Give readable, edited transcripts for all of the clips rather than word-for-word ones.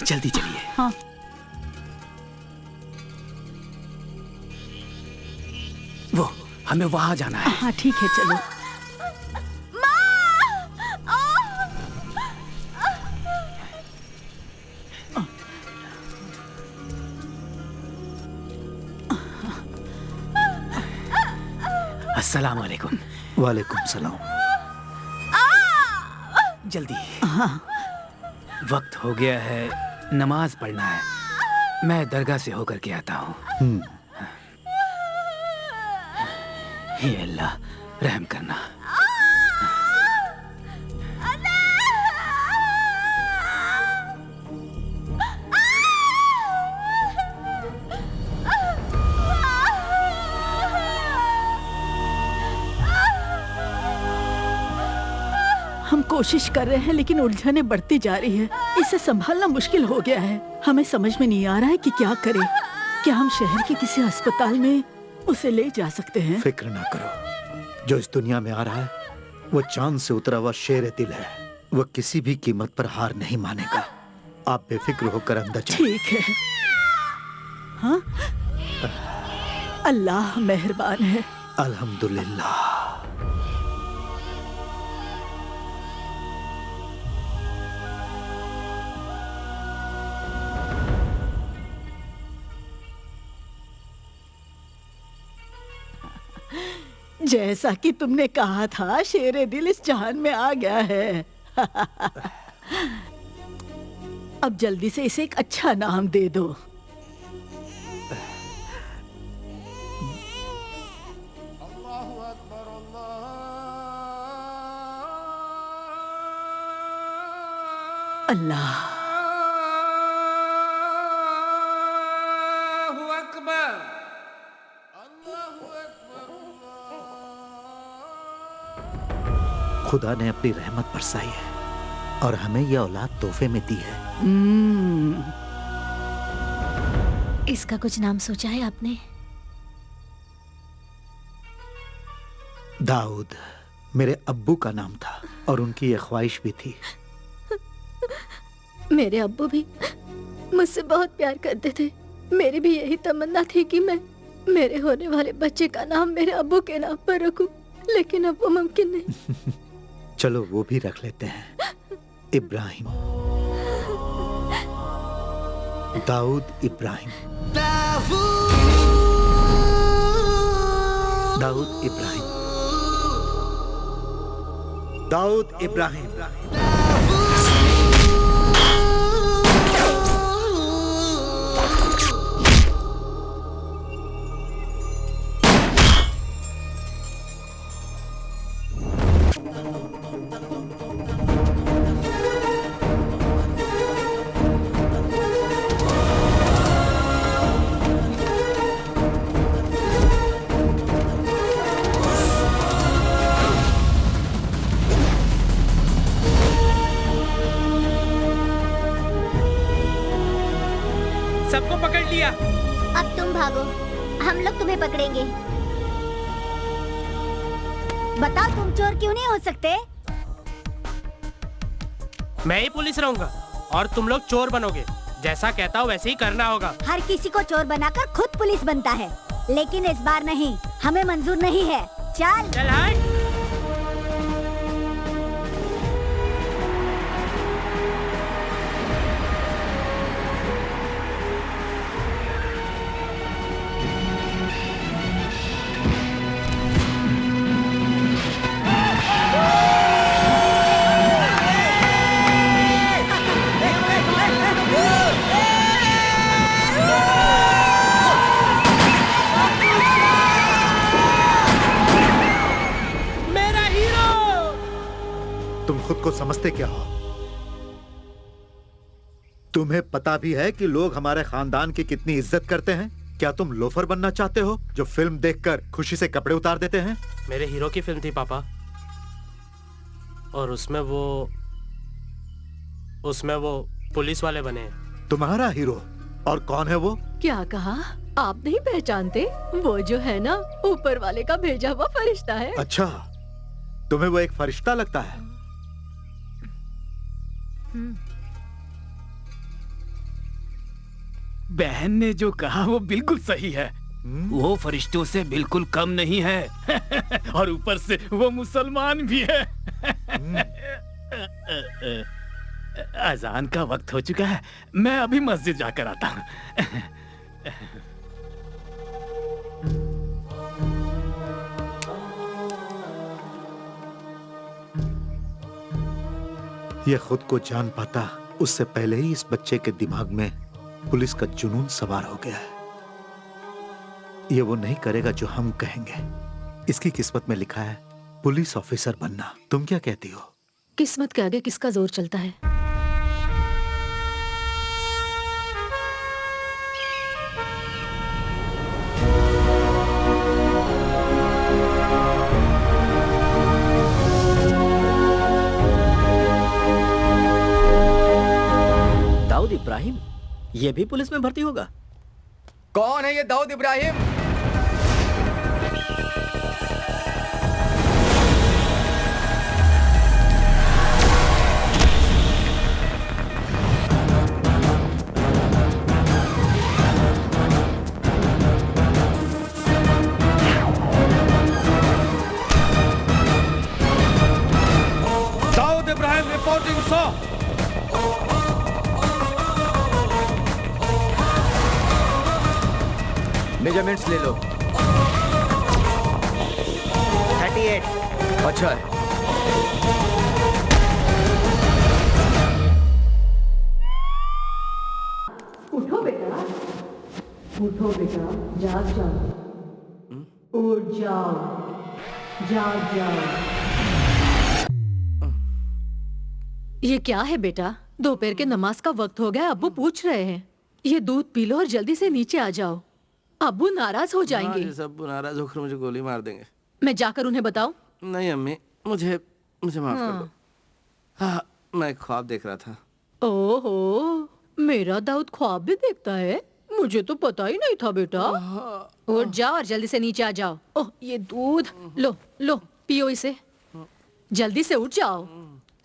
जल्दी चलिए। हाँ। वो हमें वहां जाना है। हाँ ठीक है, चलो। अस्सलाम वालेकुम। वालेकुम सलाम। जल्दी। हाँ। वक्त हो गया है, नमाज पढ़ना है। मैं दरगाह से होकर के आता हूँ। हे अल्लाह, रहम करना। हम कोशिश कर रहे हैं लेकिन उलझने बढ़ती जा रही है। इसे संभालना मुश्किल हो गया है। हमें समझ में नहीं आ रहा है कि क्या करें। क्या हम शहर के किसी अस्पताल में उसे ले जा सकते हैं? फिक्र ना करो, जो इस दुनिया में आ रहा है वो चांद से उतरा हुआ शेर दिल है। वो किसी भी कीमत पर हार नहीं मानेगा। आप बेफिक्र होकर अंदर जाइए। ठीक है। हाँ? अल्लाह मेहरबान है। अल्हम्दुलिल्लाह। जैसा कि तुमने कहा था, शेरे दिल इस जहान में आ गया है। अब जल्दी से इसे एक अच्छा नाम दे दो। अल्लाह। खुदा ने अपनी रहमत बरसाई है और हमें यह औलाद तोहफे में दी है। इसका कुछ नाम सोचा है आपने? दाऊद मेरे अब्बू का नाम था और उनकी यह ख्वाहिश भी थी। मेरे अब्बू भी मुझसे बहुत प्यार करते थे। मेरी भी यही तमन्ना थी कि मैं मेरे होने वाले बच्चे का नाम मेरे अब्बू के नाम पर रखूं, लेकिन अब वो मुमकिन नहीं। चलो वो भी रख लेते हैं, इब्राहिम। दाऊद इब्राहिम। दाऊद इब्राहिम। दाऊद इब्राहिम। सबको पकड़ लिया। अब तुम भागो, हम लोग तुम्हें पकड़ेंगे। बताओ, तुम चोर क्यों नहीं हो सकते? मैं ही पुलिस रहूंगा और तुम लोग चोर बनोगे। जैसा कहता हूँ वैसे ही करना होगा। हर किसी को चोर बनाकर खुद पुलिस बनता है, लेकिन इस बार नहीं, हमें मंजूर नहीं है। चल चल हट। खुद को समझते क्या हो? तुम्हें पता भी है कि लोग हमारे खानदान की कितनी इज्जत करते हैं? क्या तुम लोफर बनना चाहते हो जो फिल्म देखकर खुशी से कपड़े उतार देते हैं? मेरे हीरो की फिल्म थी पापा, और उसमें वो पुलिस वाले बने हैं। तुम्हारा हीरो? और कौन है वो? क्या कहा? आप नहीं पहचानते? वो जो है ना, ऊपर वाले का भेजा हुआ फरिश्ता है। अच्छा, तुम्हें वो एक फरिश्ता लगता है? बहन ने जो कहा वो बिल्कुल सही है। वो फरिश्तों से बिल्कुल कम नहीं है। और ऊपर से वो मुसलमान भी है। अजान का वक्त हो चुका है, मैं अभी मस्जिद जाकर आता हूँ। ये खुद को जान पाता उससे पहले ही इस बच्चे के दिमाग में पुलिस का जुनून सवार हो गया है। ये वो नहीं करेगा जो हम कहेंगे। इसकी किस्मत में लिखा है पुलिस ऑफिसर बनना। तुम क्या कहती हो? किस्मत के आगे किसका जोर चलता है? दाऊद इब्राहिम ये भी पुलिस में भर्ती होगा? कौन है ये Dawood Ibrahim? Dawood Ibrahim reporting sir. Measurements ले लो। 38। अच्छा है। उठो बेटा, उठो बेटा, जाग जाओ, उठ जाओ, जाग जाओ। ये क्या है बेटा? दोपहर के नमाज का वक्त हो गया, अब्बू पूछ रहे हैं। ये दूध पी लो और जल्दी से नीचे आ जाओ। अब्बू नाराज हो जाएंगे। सब नाराज होकर मुझे गोली मार देंगे। मैं जाकर उन्हें बताऊं? नहीं अम्मी, मुझे माफ कर दो। हाँ, मैं ख्वाब देख रहा था। ओहो, मेरा दाऊद ख्वाब भी देखता है? मुझे तो पता ही नहीं था बेटा। उठ जाओ और जल्दी से नीचे आ जाओ। ओह, ये दूध लो लो, पियो इसे। जल्दी से उठ जाओ।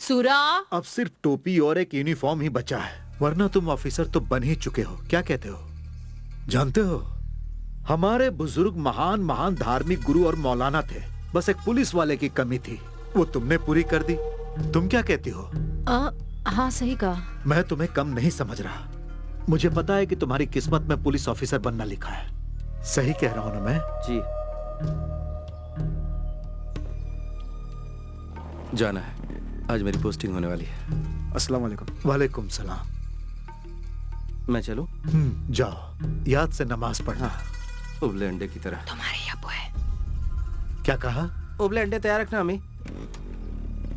सूरा, अब सिर्फ टोपी और एक यूनिफॉर्म ही बचा है, वरना तुम ऑफिसर तो बन ही चुके हो। क्या कहते हो? जानते हो, हमारे बुजुर्ग महान महान धार्मिक गुरु और मौलाना थे, बस एक पुलिस वाले की कमी थी, वो तुमने पूरी कर दी। तुम क्या कहती हो? हाँ सही कहा। मैं तुम्हें कम नहीं समझ रहा। मुझे पता है कि तुम्हारी किस्मत में पुलिस ऑफिसर बनना लिखा है। सही कह रहा हूं ना मैं? जी। जाना है, आज मेरी पोस्टिंग होने वाली है। अस्सलाम वालेकुम। वालेकुम सलाम। मैं चलूं? जाओ, याद से नमाज पढ़ना। उबले अंडे की तरह। तुम्हारे अब्बू है। क्या कहा? उबले अंडे तैयार रखना अम्मी।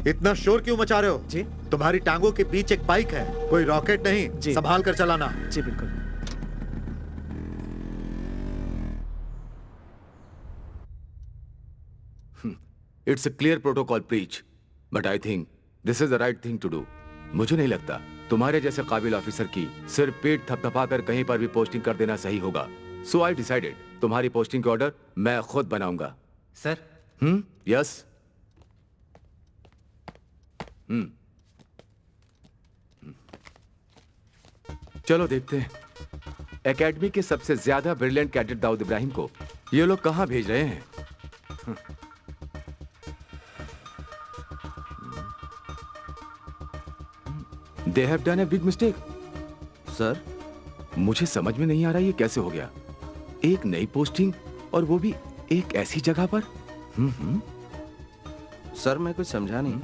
इतना शोर क्यों मचा रहे हो? जी? तुम्हारी टांगों के बीच एक बाइक है, कोई रॉकेट नहीं। जी। संभाल कर चलाना। जी बिल्कुल। It's a clear protocol breach, but I think this is the right thing to do. मुझे नहीं लगता तुम्हारे जैसे काबिल ऑफिसर की सिर्फ पेट थपथपाकर कहीं पर भी पोस्टिंग कर देना सही होगा। So I decided तुम्हारी पोस्टिंग के ऑर्डर मैं खुद बनाऊंगा। सर? यस। चलो देखते हैं एकेडमी के सबसे ज्यादा ब्रिलियंट कैडेट दाऊद इब्राहिम को ये लोग कहां भेज रहे हैं। They have done a big mistake. Sir? मुझे समझ में नहीं आ रहा ये कैसे हो गया। एक नई पोस्टिंग और वो भी एक ऐसी जगह पर। सर मैं कुछ समझा नहीं।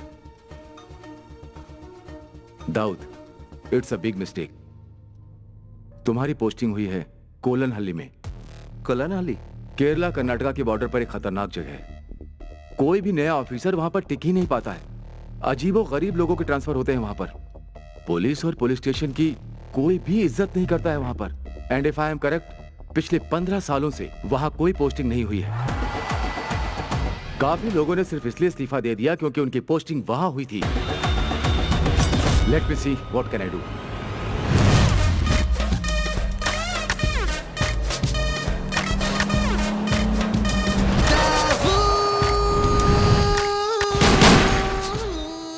Dawood, it's a big mistake. तुम्हारी पोस्टिंग हुई है कोलनहल्ली में। कोलनहल्ली? केरला कर्नाटका के बॉर्डर पर एक खतरनाक जगह है। कोई भी नया ऑफिसर वहां पर टिक ही नहीं पाता है। अजीबो गरीब लोगों के ट्रांसफर होते हैं वहां पर। पुलिस और पुलिस स्टेशन की कोई भी इज्जत नहीं करता है वहां पर। And if I am correct, पिछले 15 सालों से वहां कोई पोस्टिंग नहीं हुई है। काफी लोगों ने सिर्फ इसलिए इस्तीफा दे दिया क्योंकि उनकी पोस्टिंग वहां हुई थी। Let me see what can I do.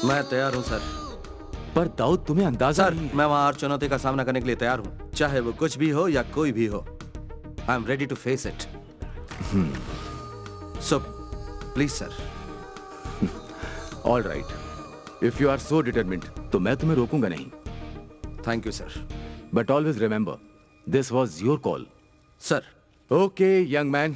मैं तैयार हूं सर। पर दाऊद तुम्हें अंदाजा सर नहीं है। मैं वहां हर चुनौती का सामना करने के लिए तैयार हूं। चाहे वो कुछ भी हो या कोई भी हो, I am ready to face it. So please sir. All right, if you are so determined तो मैं तुम्हें रोकूंगा नहीं। Thank you sir. But always remember, this was your call. Sir. Okay young man,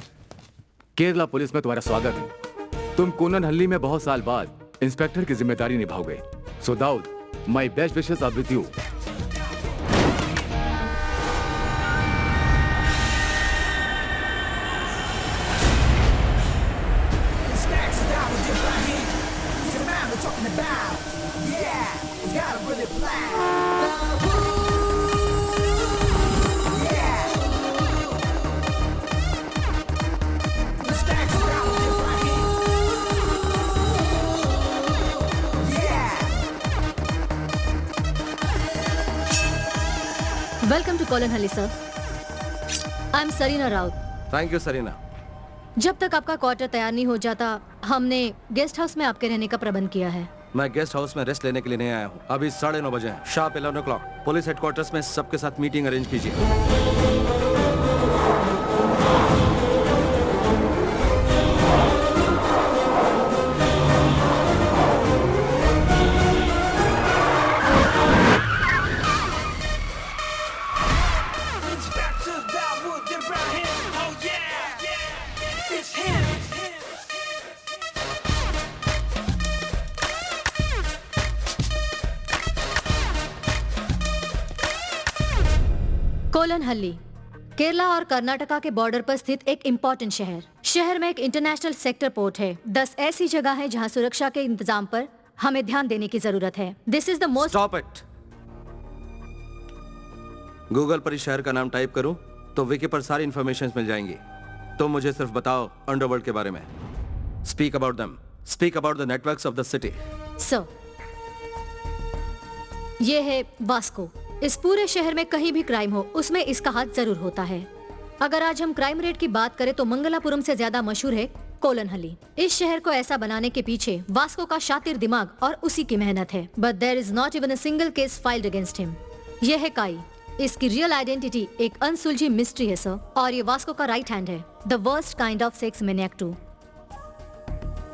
Kerala police में तुम्हारा स्वागत है। तुम कोननहल्ली में बहुत साल बाद इंस्पेक्टर की जिम्मेदारी निभाओगे। So Dawood, my best wishes are with you. Welcome to Kolanhalli sir. I am Sarina Raut. Thank you Sarina. जब तक आपका क्वार्टर तैयार नहीं हो जाता, हमने गेस्ट हाउस में आपके रहने का प्रबंध किया है। मैं गेस्ट हाउस में रेस्ट लेने के लिए नहीं आया हूँ। अभी 9:30 बजे हैं, शार्प 11 o'clock पुलिस हेडक्वार्टर्स में सबके साथ मीटिंग अरेंज कीजिए। कोलनहल्ली केरला और कर्नाटका के बॉर्डर पर स्थित एक इम्पोर्टेंट शहर में एक इंटरनेशनल सेक्टर पोर्ट है। 10 ऐसी जगह है जहां सुरक्षा के इंतजाम पर हमें ध्यान देने की जरूरत है। This is the most. Stop it. Google पर इस शहर का नाम टाइप करूं तो विकी पर सारी इंफॉर्मेशन मिल जाएंगी। तुम मुझे सिर्फ बताओ अंडरवर्ल्ड के बारे में। Speak about them, speak about the networks of the city. Sir, ये है वास्को। इस पूरे शहर में कहीं भी क्राइम हो, उसमें इसका हाथ जरूर होता है। अगर आज हम क्राइम रेट की बात करें तो मंगलापुरम से ज्यादा मशहूर है कोलनहल्ली। इस शहर को ऐसा बनाने के पीछे वास्को का शातिर दिमाग और उसी की मेहनत है। But there is not even a single case filed against him. ये है काई। इसकी रियल आइडेंटिटी एक अनसुलझी मिस्ट्री है सर, और ये वास्को का राइट हैंड है, the worst kind of sex maniac too.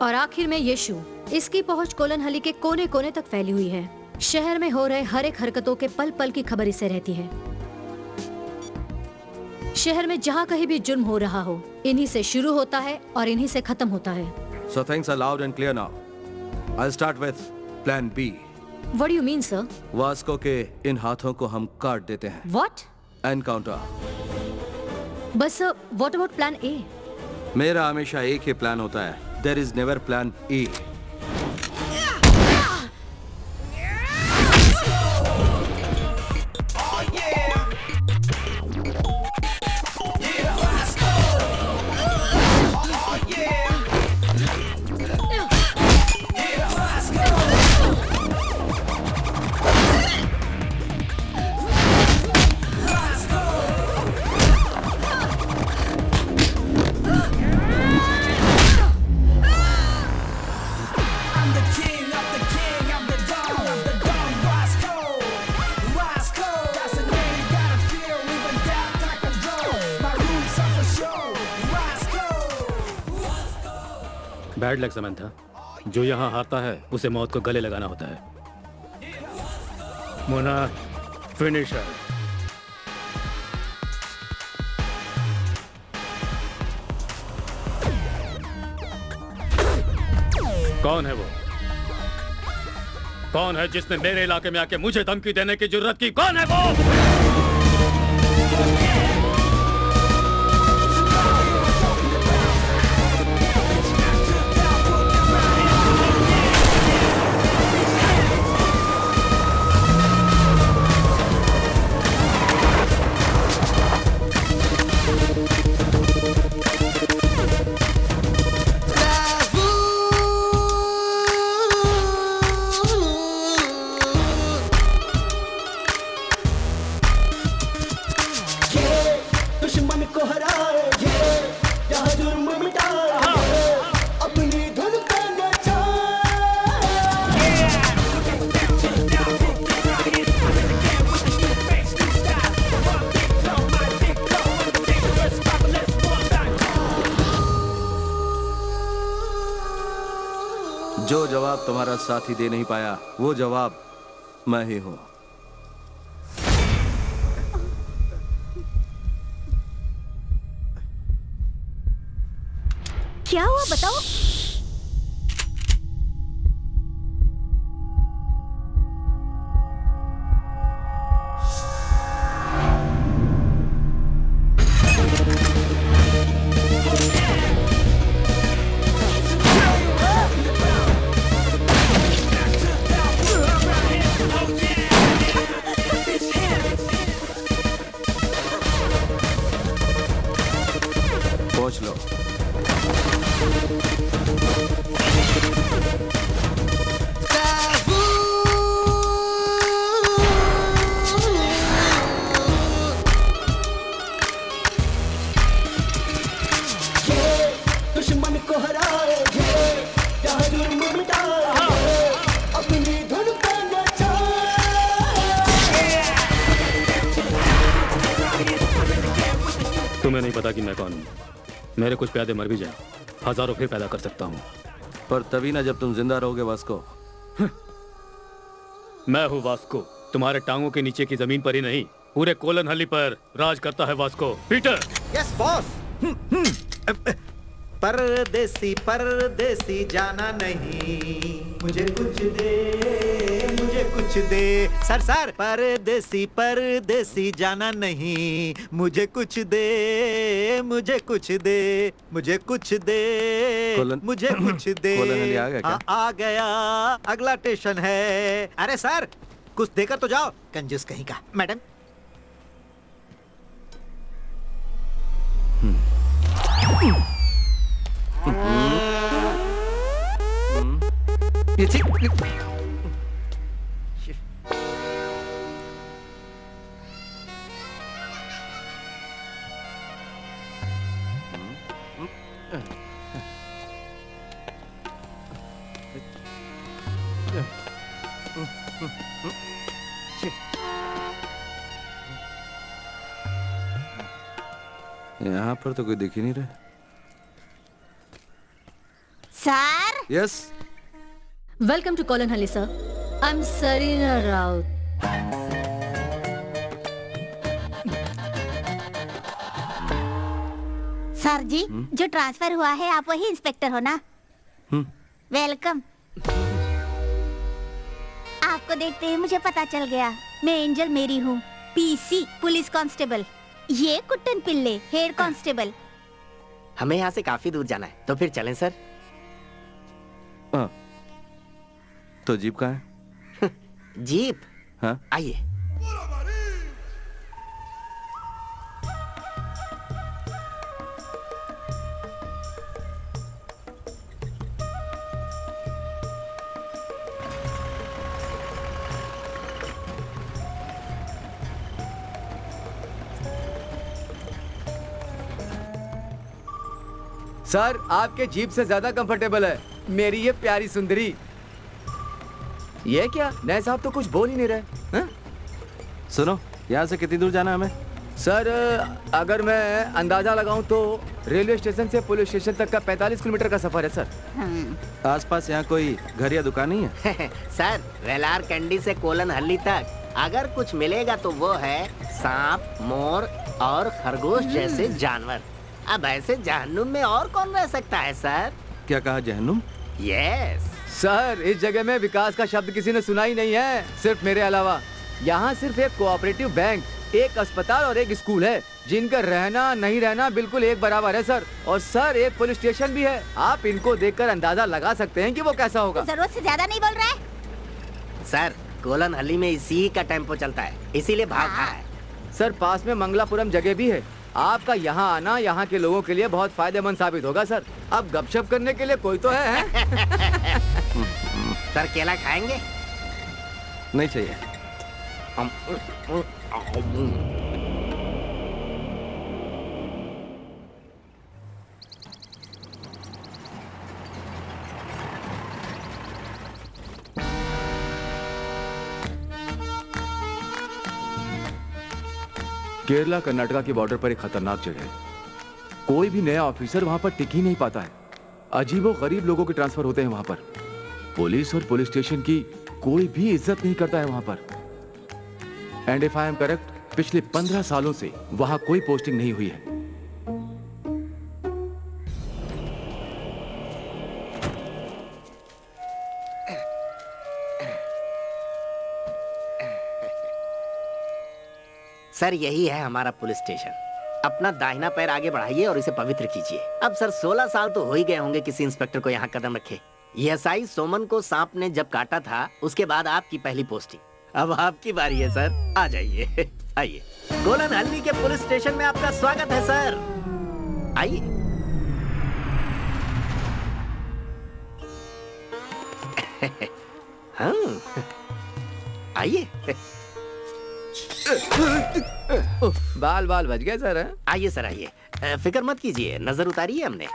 और आखिर में यीशु। इसकी पहुंच कोलनहल्ली के कोने कोने तक फैली हुई है। शहर में हो रहे हर एक हरकतों के पल पल की खबर इसे रहती है। शहर में जहाँ कहीं भी जुर्म हो रहा हो, इन्हीं से शुरू होता है और इन्हीं से खत्म होता है। So things are loud and clear now. I'll start with Plan B. What do you mean, sir? Vasco के इन हाथों को हम काट देते हैं। What? Encounter. बस sir, what about Plan A? मेरा हमेशा एक ही प्लान होता है। There is never Plan E. Bad luck Samantha, जो यहाँ हारता है उसे मौत को गले लगाना होता है। मोना, फिनिशर। कौन है वो? कौन है जिसने मेरे इलाके में आके मुझे धमकी देने की जुर्रत की? कौन है वो? जो जवाब तुम्हारा साथी दे नहीं पाया वो जवाब मैं ही हूं। क्या हुआ बताओ। पहुंच लो। दुश्मन को हराए क्या जुर्म मिटाए अपनी धुन पे तुम्हें नहीं पता कि मैं कौन हूँ। मेरे कुछ प्यादे मर भी जाए, हजारों फिर पैदा कर सकता हूँ। पर तभी ना जब तुम जिंदा रहोगे वास्को। मैं हूँ वास्को, तुम्हारे टांगों के नीचे की जमीन पर ही नहीं, पूरे कोलन हल्ली पर राज करता है वास्को। पीटर। Yes boss. परदेसी परदेसी जाना नहीं, मुझे कुछ दे, मुझे कुछ दे। सर परदेसी परदेसी जाना नहीं, मुझे कुछ दे, मुझे कुछ दे, मुझे कुछ दे, मुझे कुछ दे। कोलन हल्ली आ गया क्या? आ गया, अगला स्टेशन है। अरे सर कुछ देकर तो जाओ, कंजूस कहीं का। मैडम यहाँ पर तो कोई दिख ही नहीं रहा। Sir yes welcome to Kolanhalli sir. I am Sarina Raut. Sir ji जो ट्रांसफर हुआ है आप वही इंस्पेक्टर हो ना? वेलकम। आपको देखते ही मुझे पता चल गया, मैं एंजल मेरी हूँ, पीसी पुलिस कांस्टेबल। ये कुट्टन पिल्ले हेड कांस्टेबल। हमें यहाँ से काफी दूर जाना है, तो फिर चलें सर। तो जीप कहाँ है? जीप? हाँ आइए। सर आपके जीप से ज्यादा कंफर्टेबल है मेरी ये प्यारी सुंदरी। ये क्या नए साहब तो कुछ बोल ही नहीं रहे हैं? सुनो, यहाँ से कितनी दूर जाना है हमें? सर अगर मैं अंदाजा लगाऊं तो रेलवे स्टेशन से पुलिस स्टेशन तक का 45 किलोमीटर का सफर है सर। आसपास यहाँ कोई घर या दुकान नहीं है? सर वेलार कैंडी से कोलन हल्ली तक अगर कुछ मिलेगा तो वो है सांप, मोर और खरगोश जैसे जानवर। अब ऐसे जहन्नुम में और कौन रह सकता है सर? क्या कहा, जहन्नुम? यस सर इस जगह में विकास का शब्द किसी ने सुना ही नहीं है, सिर्फ मेरे अलावा। यहाँ सिर्फ एक कोऑपरेटिव बैंक, एक अस्पताल और एक स्कूल है, जिनका रहना नहीं रहना बिल्कुल एक बराबर है सर। और सर एक पुलिस स्टेशन भी है। आप इनको देखकर अंदाजा लगा सकते हैं कि वो कैसा होगा। जरूरत से ज्यादा नहीं बोल रहा है सर। कोलन हल्ली में इसी का टेम्पो चलता है, इसीलिए भाग रहा है। सर पास में मंगलापुरम जगह भी है। आपका यहाँ आना यहाँ के लोगों के लिए बहुत फायदेमंद साबित होगा सर। अब गपशप करने के लिए कोई तो है? सर केला खाएंगे? नहीं चाहिए। केरला कर्नाटका की बॉर्डर पर एक खतरनाक जगह है। कोई भी नया ऑफिसर वहां पर टिक ही नहीं पाता है। अजीबो गरीब लोगों के ट्रांसफर होते हैं वहां पर। पुलिस और पुलिस स्टेशन की कोई भी इज्जत नहीं करता है वहां पर। And if I am correct, पिछले 15 सालों से वहां कोई पोस्टिंग नहीं हुई है। सर यही है हमारा पुलिस स्टेशन। अपना दाहिना पैर आगे बढ़ाइए और इसे पवित्र कीजिए। अब सर 16 साल तो हो ही गए होंगे किसी इंस्पेक्टर को यहाँ कदम रखे। एसआई सोमन को सांप ने जब काटा था उसके बाद आपकी पहली पोस्टिंग। अब आपकी बारी है सर, आ जाइए। आइए, कोलन हल्ली के पुलिस स्टेशन में आपका स्वागत है सर। आइए। हाँ, आइए। बाल बाल बच गए सर। आइए सर, आइए। फिक्र मत कीजिए, नजर उतारी है हमने।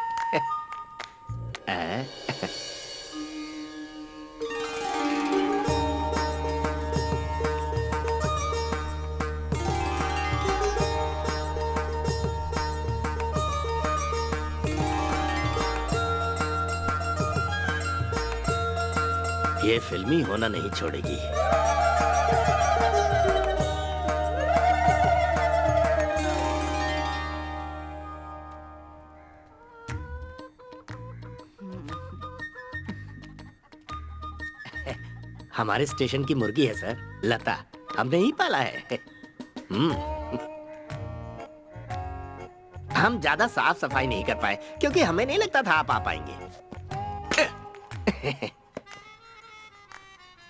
ये फिल्मी होना नहीं छोड़ेगी। हमारे स्टेशन की मुर्गी है सर, लता। हमने ही पाला है। हम ज्यादा साफ सफाई नहीं कर पाए क्योंकि हमें नहीं लगता था आप आ पाएंगे।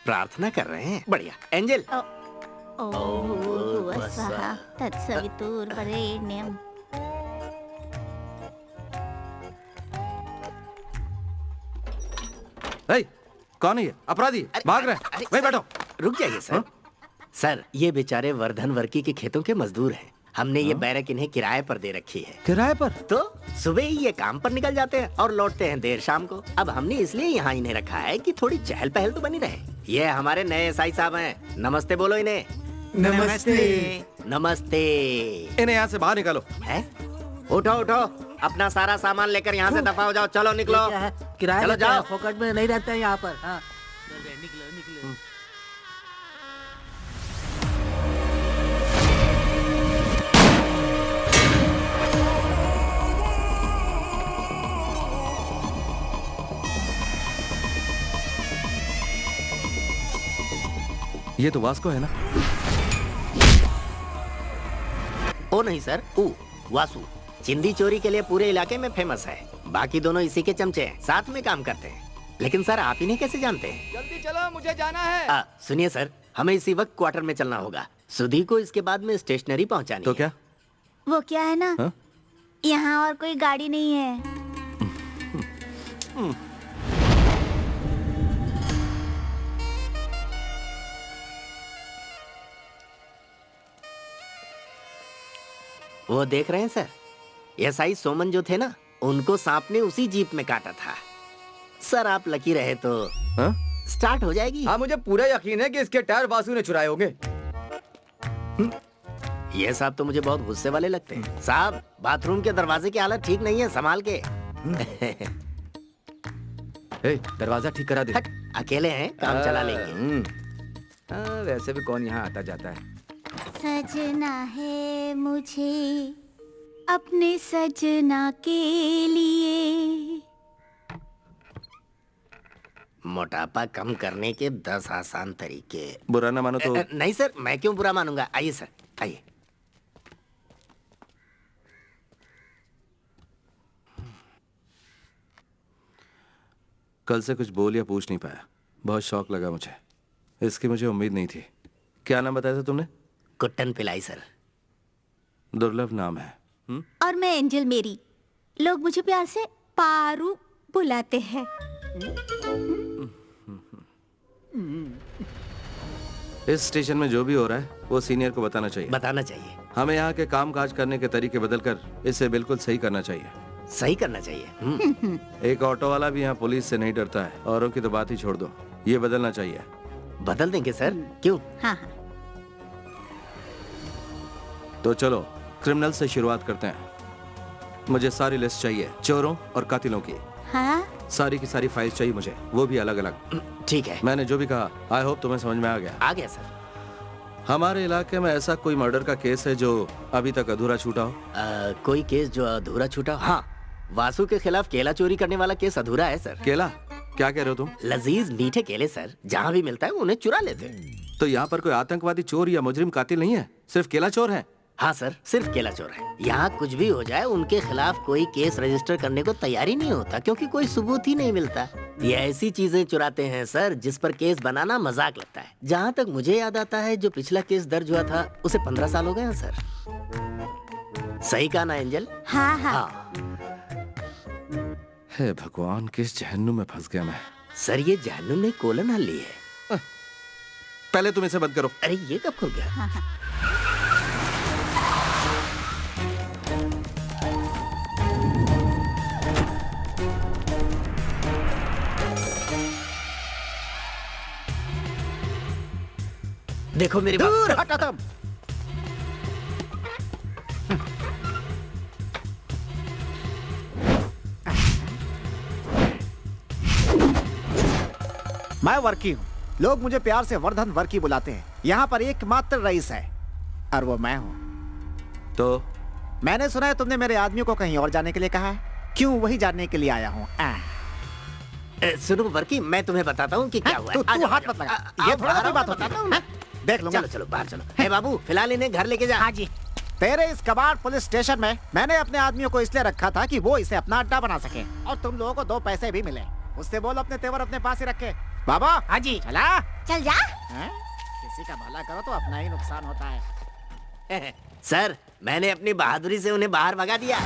प्रार्थना कर रहे हैं, बढ़िया। एंजल। तत्सवितुर्वरेण्यं। कौन है ये अपराधी? भाग रहे? वहीं बैठो। रुक जाइए सर। सर ये बेचारे वर्धन वर्की के खेतों के मजदूर हैं। हमने ये बैरक इन्हें किराए पर दे रखी है। किराए पर? तो सुबह ही ये काम पर निकल जाते हैं और लौटते हैं देर शाम को। अब हमने इसलिए यहाँ इन्हें रखा है कि थोड़ी चहल पहल तो बनी रहे। ये हमारे नए एसआई साहब हैं। नमस्ते बोलो इन्हें। नमस्ते। नमस्ते। इन्हें यहाँ से बाहर निकालो। है? उठो उठो, अपना सारा सामान लेकर यहाँ से दफा हो जाओ। चलो निकलो। किराया चलो जाओ। फोकट में नहीं रहता है यहाँ पर। हाँ। ये तो वास्को है ना? ओ नहीं सर, वासु। चिंदी चोरी के लिए पूरे इलाके में फेमस है। बाकी दोनों इसी के चमचे हैं, साथ में काम करते हैं। लेकिन सर आप इन्हें कैसे जानते हैं? जल्दी चलो, मुझे जाना है। सुनिए सर, हमें इसी वक्त क्वार्टर में चलना होगा। सुधी को इसके बाद में स्टेशनरी पहुंचानी तो है। क्या? वो क्या है ना, हाँ? यहाँ और कोई गाड़ी नहीं है। वो देख रहे हैं सर, एसआई सोमन जो थे ना, उनको सांप ने उसी जीप में काटा था। सर आप लकी रहे तो हाँ? स्टार्ट हो जाएगी। हाँ, मुझे पूरा यकीन है कि इसके टायर वासु ने चुराए होंगे। ये साहब तो मुझे बहुत गुस्से वाले लगते हैं। साहब बाथरूम के दरवाजे की हालत ठीक नहीं है, संभाल के। दरवाजा ठीक करा दे। अकेले हैं, काम चला लेंगे। वैसे भी कौन यहाँ आता जाता है। सजना है मुझे अपने सजना के लिए। मोटापा कम करने के 10 आसान तरीके। बुरा ना मानो तो। नहीं सर, मैं क्यों बुरा मानूंगा। आइए सर, आइए। कल से कुछ बोल या पूछ नहीं पाया, बहुत शौक लगा मुझे। इसकी मुझे उम्मीद नहीं थी। क्या नाम बताया था तुमने? कुट्टन पिलाई सर। दुर्लभ नाम है। और मैं एंजल मेरी। लोग मुझे प्यार से पारू बुलाते हैं। इस स्टेशन में जो भी हो रहा है वो सीनियर को बताना चाहिए। बताना चाहिए। हमें यहाँ के काम काज करने के तरीके बदलकर इसे बिल्कुल सही करना चाहिए। सही करना चाहिए। एक ऑटो वाला भी यहाँ पुलिस से नहीं डरता है। औरों की तो बात ही छोड़ दो, ये बदलना चाहिए। बदल देंगे सर, क्यों? हाँ हाँ। तो चलो क्रिमिनल से शुरुआत करते हैं। मुझे सारी लिस्ट चाहिए चोरों और कातिलों की। हाँ? सारी की सारी फाइल्स चाहिए मुझे, वो भी अलग अलग। ठीक है। मैंने जो भी कहा आई होप तुम्हें समझ में आ गया। आ गया सर। हमारे इलाके में ऐसा कोई मर्डर का केस है जो अभी तक अधूरा छूटा हो? कोई केस जो अधूरा छूटा? हाँ, वासु के खिलाफ केला चोरी करने वाला केस अधूरा है सर। केला? क्या कह रहे हो तुम? लजीज मीठे केले सर, जहाँ भी मिलता है उन्हें चुरा लेते हैं। तो यहाँ पर कोई आतंकवादी चोर या मुजरिम कातिल नहीं है, सिर्फ केला चोर है? हाँ सर, सिर्फ केला चोर है। यहाँ कुछ भी हो जाए उनके खिलाफ कोई केस रजिस्टर करने को तैयार ही नहीं होता, क्योंकि कोई सबूत ही नहीं मिलता। ये ऐसी चीजें चुराते हैं सर जिस पर केस बनाना मजाक लगता है। जहाँ तक मुझे याद आता है, जो पिछला केस दर्ज हुआ था उसे 15 साल हो गए हैं सर। सही कहा ना एंजल? हाँ हाँ। हे भगवान, किस जहन्नुम में फंस गया मैं। सर ये जहन्नुम ने कोलन हल्ली है। पहले तुम इसे बंद करो। अरे ये कब खुल गया? हाँ हाँ। देखो मेरी बात। दूर हटा तुम। मैं वर्की हूँ, लोग मुझे प्यार से वर्धन वर्की बुलाते हैं। यहाँ पर एकमात्र रईस है और वो मैं हूँ। तो मैंने सुना है तुमने मेरे आदमियों को कहीं और जाने के लिए कहा है। क्यों? वही जानने के लिए आया हूँ। सुनो वर्की, मैं तुम्हें बताता हूँ कि क्या हुआ है। तू हाथ मत लगा, ये थोड़ा ना कोई बात होती है। देख लूंगा। चलो चलो बाहर चलो। हे बाबू, फिलहाल इन्हें घर लेके जा। हाँ जी। तेरे इस कबाड़ पुलिस स्टेशन में मैंने अपने आदमियों को इसलिए रखा था कि वो इसे अपना अड्डा बना सके, और तुम लोगों को 2 पैसे भी मिले। उससे बोल अपने तेवर अपने पास ही रखे। बाबा। हाँ जी। चला चल जा। किसी का भला करो तो अपना ही नुकसान होता है। सर, मैंने अपनी बहादुरी से उन्हें बाहर भगा दिया।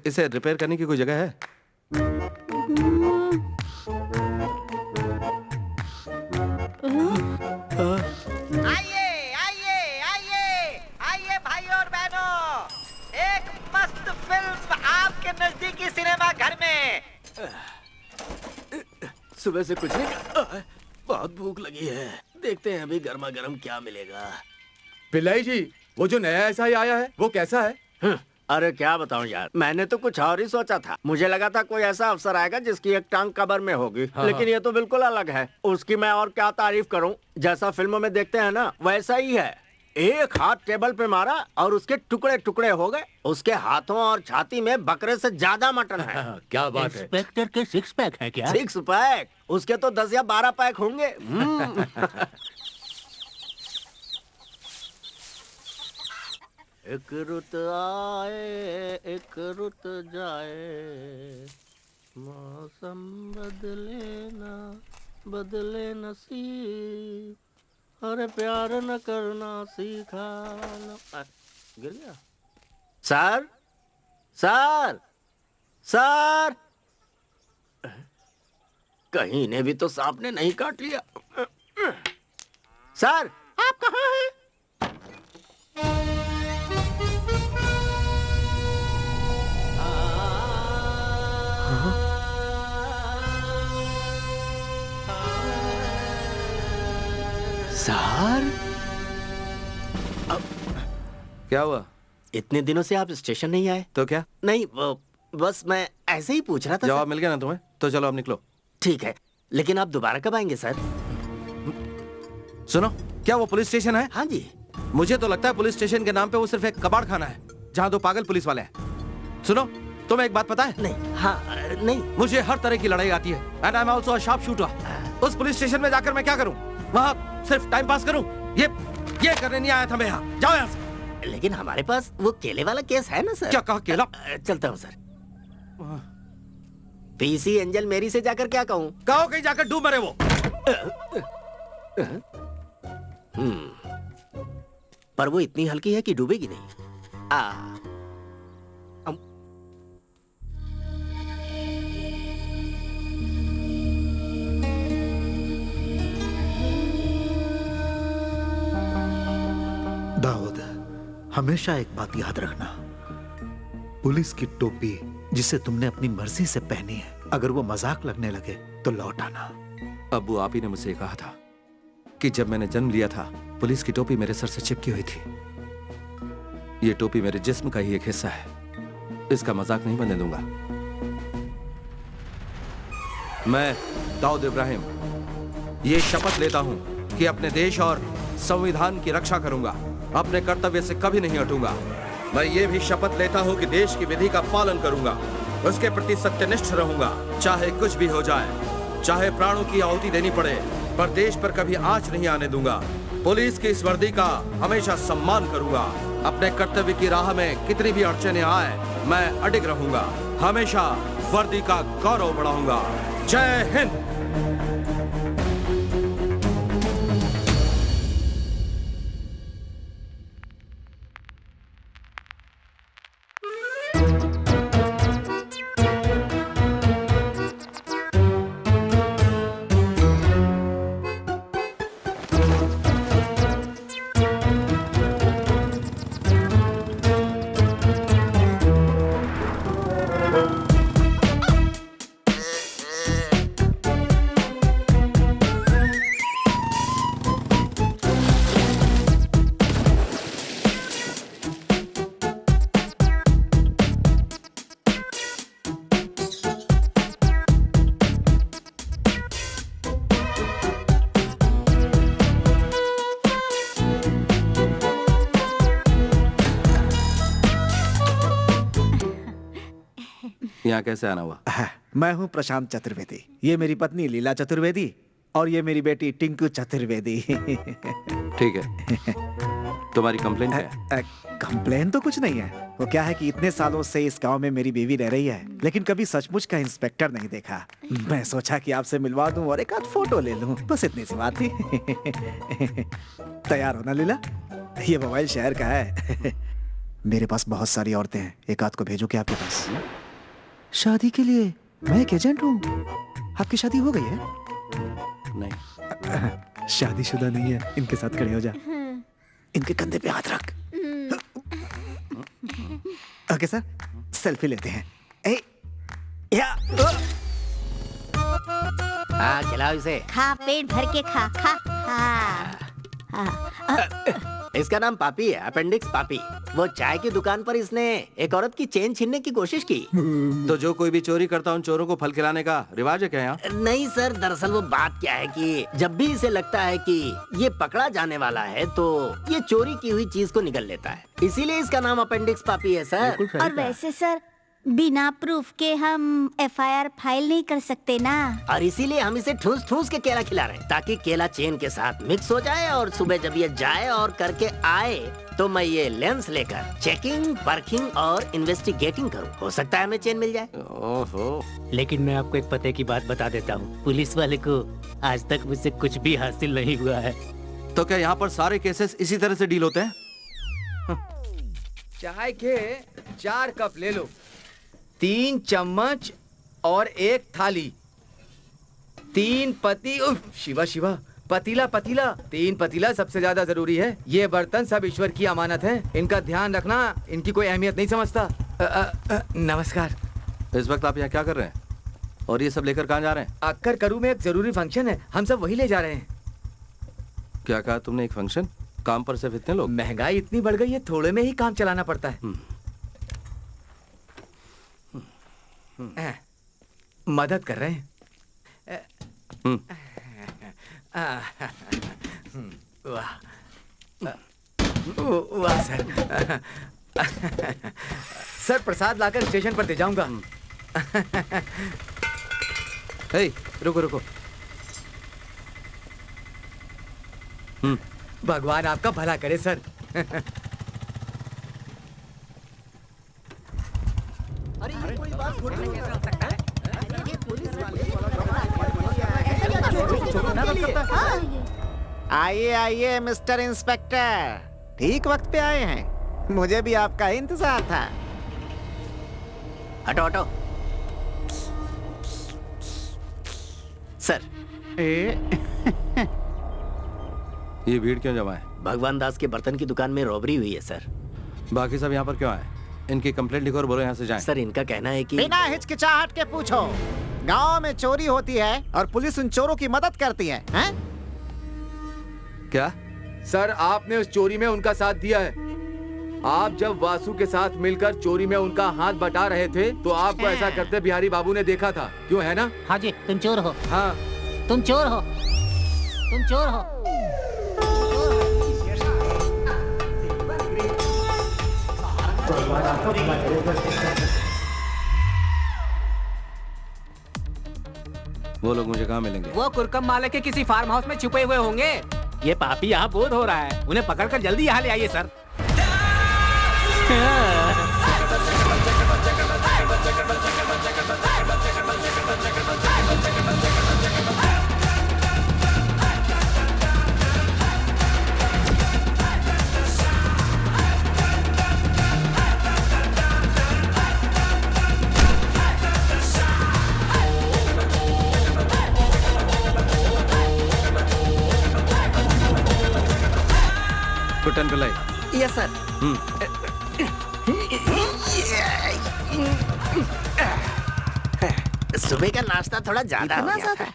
इसे रिपेयर करने की कोई जगह है? आइए आइए आइए आइए भाई और बहनों, एक मस्त फिल्म आपके नजदीकी सिनेमा घर में। सुबह से कुछ नहीं, बहुत भूख लगी है। देखते हैं अभी गर्मा गर्म क्या मिलेगा। पिल्लाई जी, वो जो नया एसआई आया है वो कैसा है? अरे क्या बताऊं यार, मैंने तो कुछ और ही सोचा था। मुझे लगा था कोई ऐसा अफसर आएगा जिसकी एक टांग कबर में होगी। लेकिन ये तो बिल्कुल अलग है। उसकी मैं और क्या तारीफ करूं, जैसा फिल्मों में देखते हैं ना वैसा ही है। एक हाथ टेबल पे मारा और उसके टुकड़े टुकड़े हो गए। उसके हाथों और छाती में बकरे से ज्यादा मटन है। क्या बात है। इंस्पेक्टर के 6 पैक है क्या? 6 पैक? उसके तो 10 या 12 पैक होंगे। एक रुत आए एक रुत जाए, मौसम बदले ना बदले नसीब, अरे प्यार न करना सीखा न। गिर गया। सर सर सर, कहीं ने भी तो सांप ने नहीं काट लिया। सर आप कहाँ हैं? सर क्या हुआ? इतने दिनों से आप स्टेशन नहीं आए? तो क्या? नहीं, बस मैं ऐसे ही पूछ रहा था। जवाब मिल गया ना तुम्हें? तो चलो अब निकलो। ठीक है, लेकिन आप दोबारा कब आएंगे सर? सुनो, क्या वो पुलिस स्टेशन है? हाँ जी। मुझे तो लगता है पुलिस स्टेशन के नाम पे वो सिर्फ एक कबाड़ खाना है जहाँ 2 पागल पुलिस वाले हैं। सुनो, तुम्हें एक बात पता है? नहीं। हाँ नहीं। मुझे हर तरह की लड़ाई आती है and I am also a sharp shooter. उस पुलिस स्टेशन में जाकर मैं क्या करूं? वहाँ सिर्फ टाइम पास करूं? ये करने नहीं आया था मैं यहाँ। जाओ यहाँ से। लेकिन हमारे पास वो केले वाला केस है ना सर? क्या कहा? केला? चलता हूँ सर। पीसी एंजल मेरी से जाकर क्या कहूँ? कहो कहीं जाकर डूब मरे वो। पर वो इतनी हल्की है कि डूबेगी नहीं। हमेशा एक बात याद रखना, पुलिस की टोपी जिसे तुमने अपनी मर्जी से पहनी है, अगर वो मजाक लगने लगे तो लौट आना। अब्बू, आप ही ने मुझसे कहा था कि जब मैंने जन्म लिया था पुलिस की टोपी मेरे सर से चिपकी हुई थी। ये टोपी मेरे जिस्म का ही एक हिस्सा है, इसका मजाक नहीं बनने दूंगा। मैं दाऊद इब्राहिम ये शपथ लेता हूं कि अपने देश और संविधान की रक्षा करूंगा, अपने कर्तव्य से कभी नहीं हटूंगा। मैं ये भी शपथ लेता हूं कि देश की विधि का पालन करूंगा, उसके प्रति सत्यनिष्ठ रहूंगा, चाहे कुछ भी हो जाए, चाहे प्राणों की आहुति देनी पड़े, पर देश पर कभी आंच नहीं आने दूंगा। पुलिस की इस वर्दी का हमेशा सम्मान करूंगा। अपने कर्तव्य की राह में कितनी भी अड़चने आए, मैं अडिग रहूंगा, हमेशा वर्दी का गौरव बढ़ाऊंगा। जय हिंद। यहाँ कैसे आना हुआ? मैं हूँ प्रशांत चतुर्वेदी, ये मेरी पत्नी लीला चतुर्वेदी और ये मेरी बेटी टिंकू चतुर्वेदी। ठीक है, तुम्हारी कंप्लेंट क्या है? कंप्लेन तो कुछ नहीं है। वो क्या है कि इतने सालों से इस गांव में मेरी बीवी रह रही है, लेकिन कभी सचमुच का इंस्पेक्टर नहीं देखा। मैं सोचा कि आपसे मिलवा दूं और एक आध फोटो ले लूं, बस इतनी सी बात थी। तैयार हो ना लीला? ये मोबाइल शहर का है। मेरे पास बहुत सारी औरतें हैं, एक आध को भेजो क्या आपके पास? शादी के लिए मैं एक एजेंट हूँ। आपकी शादी हो गई है? नहीं। शादीशुदा नहीं है। इनके साथ खड़े हो जा, इनके कंधे पे हाथ रख। ओके सर, सेल्फी लेते हैं। हाँ, खिलाओ इसे। खा, पेट भर के खा खा। हाँ। इसका नाम पापी है, अपेंडिक्स पापी। वो चाय की दुकान पर इसने एक औरत की चेन छीनने की कोशिश की। तो जो कोई भी चोरी करता उन चोरों को फल खिलाने का रिवाज है क्या यहाँ? नहीं सर, दरअसल वो बात क्या है कि जब भी इसे लगता है कि ये पकड़ा जाने वाला है तो ये चोरी की हुई चीज को निगल लेता है, इसीलिए इसका नाम अपेंडिक्स पापी है सर। और वैसे सर, बिना प्रूफ के हम FIR फाइल नहीं कर सकते ना। और इसीलिए हम इसे ठूस ठूस के केला खिला रहे हैं, ताकि केला चेन के साथ मिक्स हो जाए और सुबह जब ये जाए और करके आए तो मैं ये लेंस लेकर चेकिंग, परखिंग और इन्वेस्टिगेटिंग करूं। हो सकता है हमें चेन मिल जाए। ओहो। लेकिन मैं आपको एक पते की बात बता देता हूँ, पुलिस वाले को आज तक मुझसे कुछ भी हासिल नहीं हुआ है। तो क्या यहाँ पर सारे केसेस इसी तरह से डील होते हैं? चाय के 4 कप ले लो, 3 चम्मच और 1 थाली, 3 पति, शिवा शिवा, पतीला पतीला, 3 पतीला सबसे ज्यादा जरूरी है। ये बर्तन सब ईश्वर की अमानत है, इनका ध्यान रखना, इनकी कोई अहमियत नहीं समझता। नमस्कार। इस वक्त आप यहाँ क्या कर रहे हैं और ये सब लेकर कहाँ जा रहे हैं? अक्कर करू में एक जरूरी फंक्शन है, हम सब वही ले जा रहे हैं। क्या कहा तुमने? एक फंक्शन? काम पर सिर्फ इतने लोग? महंगाई इतनी बढ़ गई है, थोड़े में ही काम चलाना पड़ता है। मदद कर रहे हैं। वाह वाह सर। सर प्रसाद लाकर स्टेशन पर दे जाऊंगा। रुको रुको। भगवान आपका भला करे सर। अरे ये कोई बात थोड़ी है। ये पुलिस आइए आइए मिस्टर इंस्पेक्टर, ठीक वक्त पे आए हैं। मुझे भी आपका इंतजार था। हटो हटो। सर, ये भीड़ क्यों जमा है? भगवान दास के बर्तन की दुकान में रॉबरी हुई है सर। बाकी सब यहाँ पर क्यों आए? इनकी कंप्लेंट लिखो और बोलो यहाँ से जाएं। सर इनका कहना है कि बिना हिचकिचाहट के पूछो। गांव में चोरी होती है और पुलिस उन चोरों की मदद करती है, हैं? क्या? सर आपने उस चोरी में उनका साथ दिया है। आप जब वासु के साथ मिलकर चोरी में उनका हाथ बटा रहे थे तो आपको ऐसा करते बिहारी बाबू ने देखा था, क्यों है ना? हाँ जी, तुम चोर हो। हाँ तुम चोर हो, तुम चोर हो। वो लोग मुझे कहाँ मिलेंगे? वो कुरकम माले के किसी फार्म हाउस में छुपे हुए होंगे। ये पापी यहाँ बोध हो रहा है, उन्हें पकड़कर जल्दी यहाँ ले आइए sir. Kuttan Pillai. Yes sir. सुबह का नाश्ता थोड़ा ज्यादा हो गया था।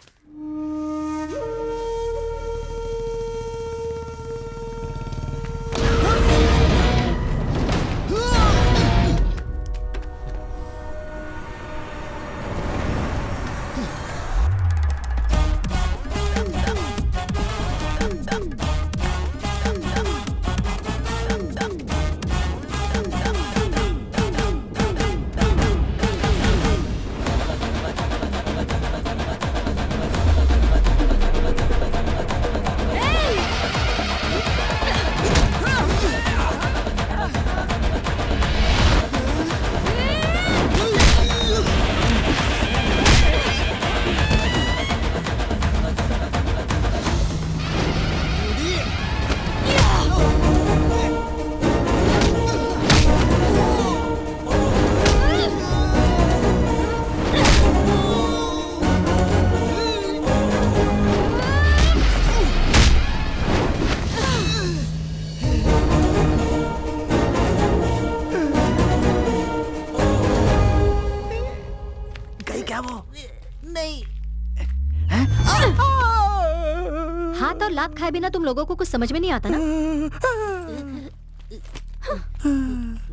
लात खाए बिना तुम लोगों को कुछ समझ में नहीं आता ना?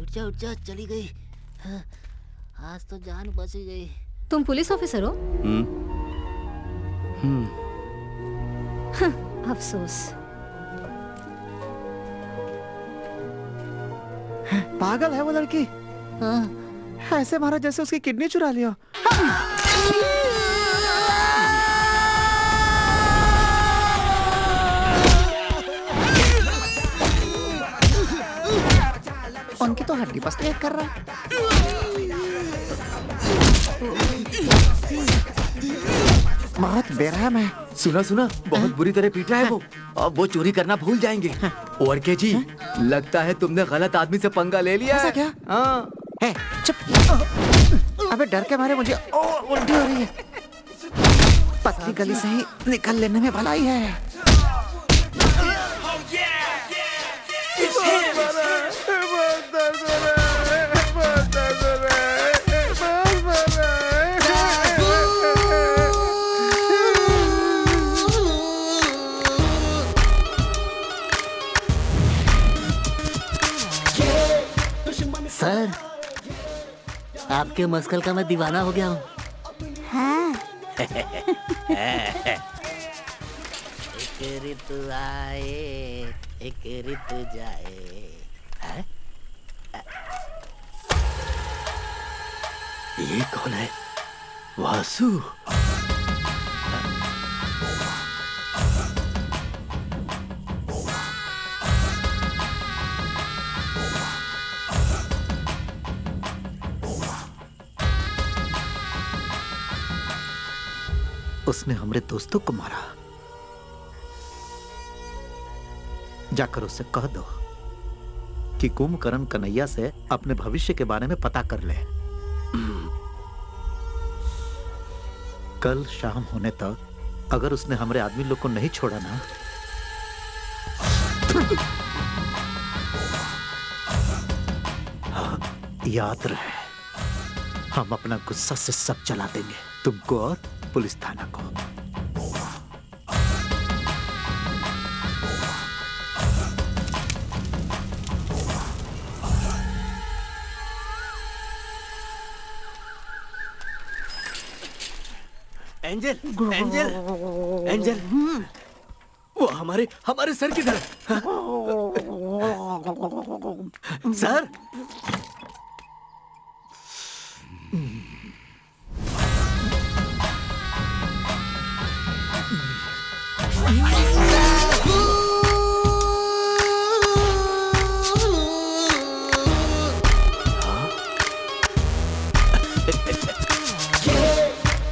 उठ जा चली गई। आज तो जान बच गई। तुम पुलिस ऑफिसर हो? अफसोस। पागल है वो लड़की। ऐसे मारा जैसे उसकी किडनी चुरा लिया। उनकी तो हड्डी बस एक कर रहा है। बहुत बेरहम है। सुना बहुत बुरी तरह पीटा है वो। अब वो चोरी करना भूल जाएंगे। ओरके जी, लगता है तुमने गलत आदमी से पंगा ले लिया। ऐसा क्या? हाँ। चुप। अबे डर के मारे मुझे उल्टी हो रही है। पतली गली से ही निकल लेने में भलाई है। सर, आपके मस्कल का मैं दीवाना हो गया हूँ। हाँ। एक ऋतु आए, एक ऋतु जाए। है? ये कौन है? वासु। उसने हमारे दोस्तों को मारा। जाकर उससे कह दो कि कुंभकर्ण कन्हैया से अपने भविष्य के बारे में पता कर ले। कल शाम होने तक अगर उसने हमारे आदमी लोग को नहीं छोड़ा ना, याद रहे, हम अपना गुस्सा से सब जला देंगे, तुमको और पुलिस थाना को। एंजल, एंजल, एंजल, वो हमारे हमारे सर किधर है? सर,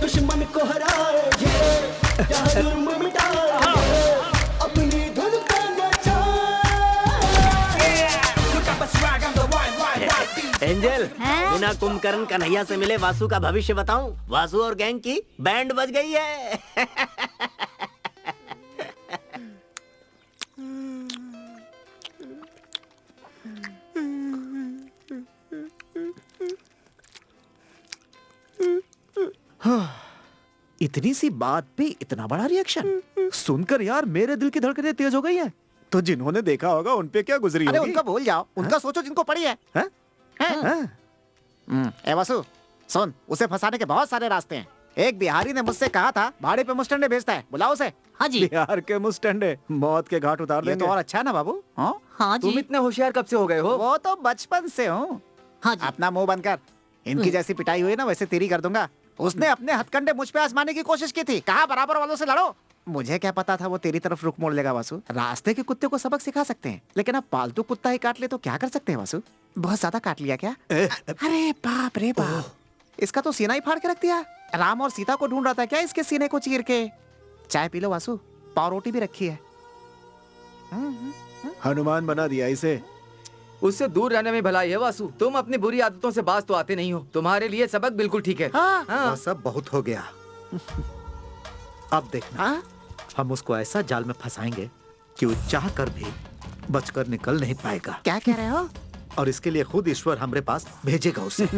दुश्मन को हराएंगे, क्या जुर्म मिटाएंगे, अपनी धुन पे नचाएंगे। एंजल, बिना कुंभकर्ण कन्हैया से मिले वासु का भविष्य बताऊं? वासु और गैंग की बैंड बज गई है। इतनी सी बात पे इतना बड़ा रिएक्शन सुनकर यार मेरे दिल की धड़कनें तेज हो गई हैं। तो जिन्होंने देखा होगा उन पे क्या गुजरी होगी? अरे उनका भूल जाओ, उनका सोचो जिनको पड़ी है। ए वासु, सुन, उसे फंसाने के बहुत सारे रास्ते हैं। एक बिहारी ने मुझसे कहा था भाड़े पे मुस्टंडे भेजता है, बुलाओ उसे। हाँ जी। बिहार के मुस्टंडे मौत के घाट उतार देंगे। तो और अच्छा है ना बाबू? हाँ तुम इतने होशियार कब से हो गए हो? वो तो बचपन से हूँ। हाँ जी। अपना मुंह बंद कर। इनकी जैसी पिटाई हुई ना वैसे तेरी कर दूंगा। उसने अपने हथकंडे मुझ पे आजमाने की कोशिश की थी, कहा बराबर वालों से लड़ो। मुझे क्या पता था वो तेरी तरफ रुख मोड़ लेगा वासु। रास्ते के कुत्ते को सबक सिखा सकते हैं, लेकिन अब पालतू कुत्ता ही काट ले तो क्या कर सकते हैं वासु? बहुत ज्यादा काट लिया क्या? अरे बाप रे बाप, इसका तो सीना ही फाड़ के रख दिया। राम और सीता को ढूंढ रहा था क्या इसके सीने को चीर के? चाय पी लो वासु, पाव रोटी भी रखी है। हनुमान बना दिया इसे। उससे दूर रहने में भलाई है वासु। तुम अपनी बुरी आदतों से बाज तो आते नहीं हो। तुम्हारे लिए सबक बिल्कुल ठीक है। वो सब बहुत हो गया। अब देखना, हम उसको ऐसा जाल में फंसाएंगे कि वो चाह कर भी बचकर निकल नहीं पाएगा। क्या कह रहे हो? और इसके लिए खुद ईश्वर हमारे पास भेजेगा उसे।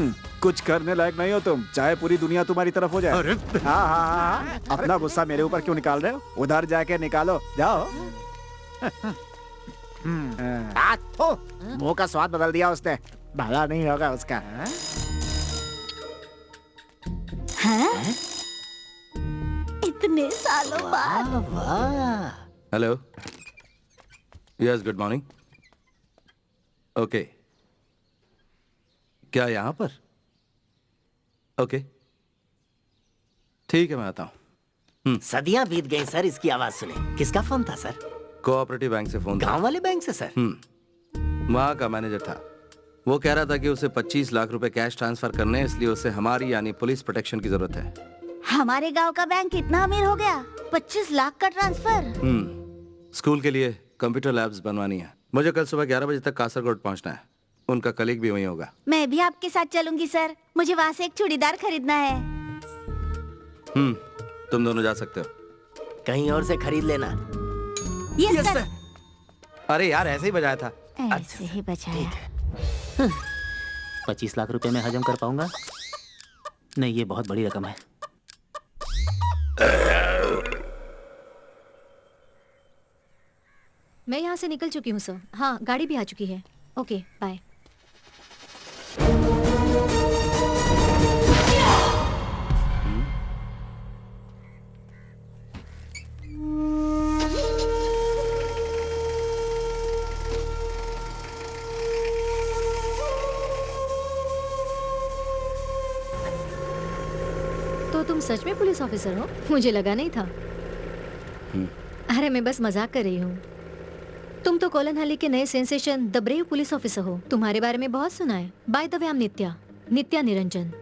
कुछ करने लायक नहीं हो तुम, चाहे पूरी दुनिया तुम्हारी तरफ हो जाए। हाँ, अपना गुस्सा मेरे ऊपर क्यों निकाल रहे हो? उधर जाके निकालो, जाओ। मुंह का स्वाद बदल दिया उसने, भला नहीं होगा उसका। हैं? इतने सालों बाद। Hello, yes, good morning. Okay, क्या यहाँ पर? ओके, ठीक है, मैं आता हूँ। सदियां बीत गई सर, इसकी आवाज सुने। किसका फोन था सर? कोऑपरेटिव बैंक से फोन था। गांव वाले बैंक से सर? वहाँ का मैनेजर था। वो कह रहा था कि उसे 25 लाख रुपए कैश ट्रांसफर करने हैं, इसलिए उसे हमारी यानी पुलिस प्रोटेक्शन की जरूरत है। हमारे गांव का बैंक इतना अमीर हो गया? 25 लाख का ट्रांसफर? स्कूल के लिए कंप्यूटर लैब्स बनवानी है। मुझे कल सुबह 11 बजे तक कासरगोड पहुँचना है। उनका कलीग भी वहीं होगा। मैं भी आपके साथ चलूंगी सर, मुझे वहाँ से एक चूड़ीदार खरीदना है। तुम दोनों जा सकते हो। कहीं और से खरीद लेना। Yes sir. अरे यार, ऐसे ही बजाया था। ऐसे ही बचाया। 25 लाख रुपए में हजम कर पाऊंगा? नहीं, ये बहुत बड़ी रकम है। मैं यहाँ से निकल चुकी हूँ सर। हाँ, गाड़ी भी आ चुकी है। Okay, bye. तो तुम सच में पुलिस ऑफिसर हो? मुझे लगा नहीं था। अरे मैं बस मजाक कर रही हूँ। तुम तो कोलनहल्ली के नए sensation the brave police officer हो। तुम्हारे बारे में बहुत सुना है। By the way, I am Nitya Niranjan.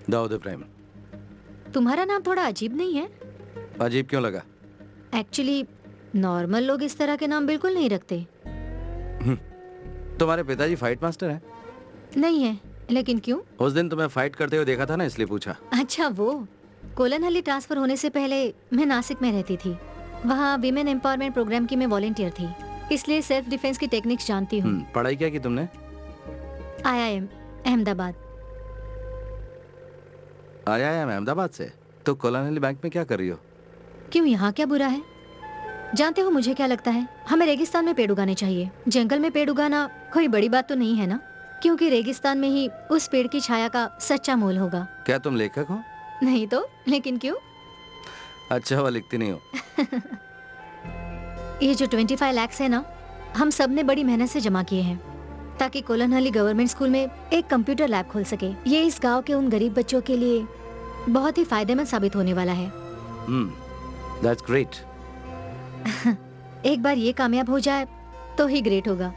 Dawood Ibrahim. तुम्हारा नाम थोड़ा अजीब नहीं है? अजीब क्यों लगा? एक्चुअली नॉर्मल लोग इस तरह के नाम बिल्कुल नहीं रखते। तुम्हारे पिताजी फाइट मास्टर हैं? नहीं है, लेकिन क्यों? उस दिन तुम्हें फाइट करते हुए देखा था ना, इसलिए पूछा। अच्छा, वो कोलनहल्ली ट्रांसफर होने से पहले मैं नासिक में रहती थी। वहाँ विमेन एम्पावरमेंट प्रोग्राम की मैं वॉलंटियर थी, इसलिए सेल्फ डिफेंस की टेक्निक्स जानती हूँ। पढ़ाई क्या की तुमने? IIM अहमदाबाद। आया है अहमदाबाद से? तो कोलान बैंक में क्या कर रही हो? क्यों, यहाँ क्या बुरा है? जानते हो मुझे क्या लगता है, हमें रेगिस्तान में पेड़ उगाने चाहिए। जंगल में पेड़ उगाना कोई बड़ी बात तो नहीं है ना, क्योंकि रेगिस्तान में ही उस पेड़ की छाया का सच्चा मोल होगा। क्या तुम लेखक हो? नहीं तो, लेकिन क्यों? अच्छा हुआ लिखती नहीं हो। ये जो 25 लाख है ना, हम सब ने बड़ी मेहनत से जमा किए हैं ताकि कोलनहली गवर्नमेंट स्कूल में एक कंप्यूटर लैब खोल सके। ये इस गांव के उन गरीब बच्चों के लिए बहुत ही फायदेमंद साबित होने वाला है। That's great. एक बार ये कामयाब हो जाए तो ही ग्रेट होगा।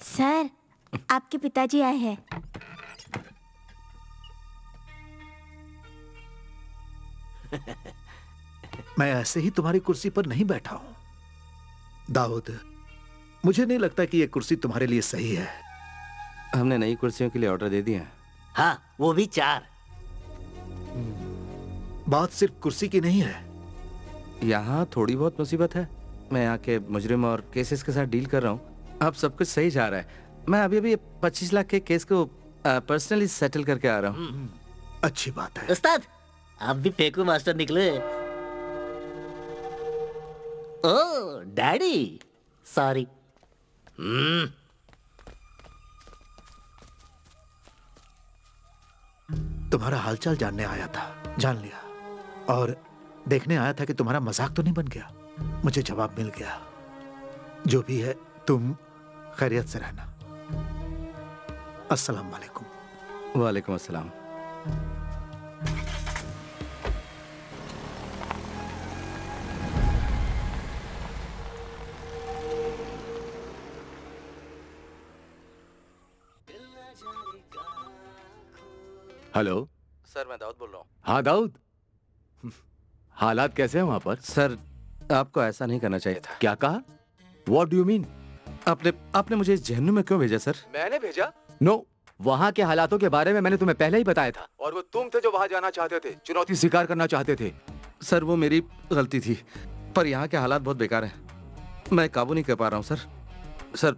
सर, आपके पिताजी आए हैं। मैं ऐसे ही तुम्हारी कुर्सी पर नहीं बैठा हूं दाऊद। मुझे नहीं लगता कि यह कुर्सी तुम्हारे लिए सही है। हमने नई कुर्सियों के लिए ऑर्डर दे दिए हैं। हाँ, वो भी 4। बात सिर्फ कुर्सी की नहीं है। यहाँ थोड़ी बहुत मुसीबत है। मैं यहाँ के मुजरिम और केसेस के साथ डील कर रहा हूँ। अब सब कुछ सही जा रहा है। मैं अभी 25 लाख के केस को पर्सनली सेटल करके आ रहा हूँ। अच्छी बात है। उस्ताद, आप भी फेंकू मास्टर निकले। ओह डैडी, सॉरी। तुम्हारा हालचाल जानने आया था, जान लिया। और देखने आया था कि तुम्हारा मजाक तो नहीं बन गया। मुझे जवाब मिल गया। जो भी है, तुम खैरियत से रहना। अस्सलाम वालेकुम। वालेकुम अस्सलाम। हेलो सर, मैं दाऊद बोल रहा हूँ। हाँ दाऊद, हालात कैसे हैं वहाँ पर? सर, आपको ऐसा नहीं करना चाहिए था। क्या कहा? What do you mean? आपने मुझे इस जहन्नुम में क्यों भेजा सर? मैंने भेजा? नो, वहाँ के हालातों के बारे में मैंने तुम्हें पहले ही बताया था। और वो तुम थे जो वहाँ जाना चाहते थे, चुनौती स्वीकार करना चाहते थे। सर, वो मेरी गलती थी, पर यहाँ के हालात बहुत बेकार हैं। मैं काबू नहीं कर पा रहा हूँ सर। सर,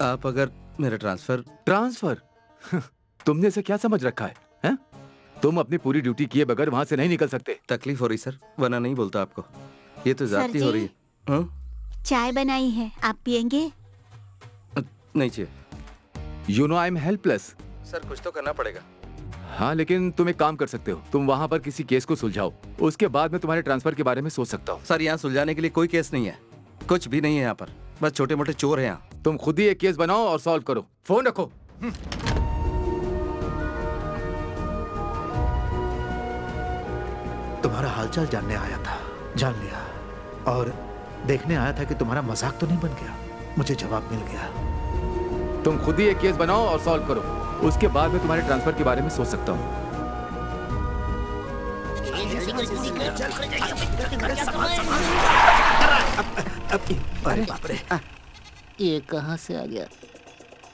आप अगर मेरा ट्रांसफर तुमने इसे क्या समझ रखा है, हैं? तुम अपनी पूरी ड्यूटी किए बगैर वहाँ से नहीं निकल सकते। तकलीफ हो रही सर, वरना नहीं बोलता आपको। ये तो ज्यादती हो रही है। चाय बनाई है, आप पियेंगे? नहीं चाहिए। You know I'm helpless. Sir, कुछ तो करना पड़ेगा। हाँ, लेकिन तुम एक काम कर सकते हो। तुम वहाँ पर किसी केस को सुलझाओ, उसके बाद मैं तुम्हारे ट्रांसफर के बारे में सोच सकता हूँ। सर, यहाँ सुलझाने के लिए कोई केस नहीं है, कुछ भी नहीं है यहाँ पर। बस छोटे मोटे चोर हैं यहाँ। तुम खुद ही एक केस बनाओ और सॉल्व करो। फोन रखो। तुम्हारा हालचाल जानने आया था, जान लिया। और देखने आया था कि तुम्हारा मजाक तो नहीं बन गया। मुझे जवाब मिल गया। तुम खुद ही एक केस बनाओ और सॉल्व करो, उसके बाद मैं तुम्हारे ट्रांसफर के बारे में सोच सकता हूँ। अरे बाप रे, ये कहाँ से आ गया?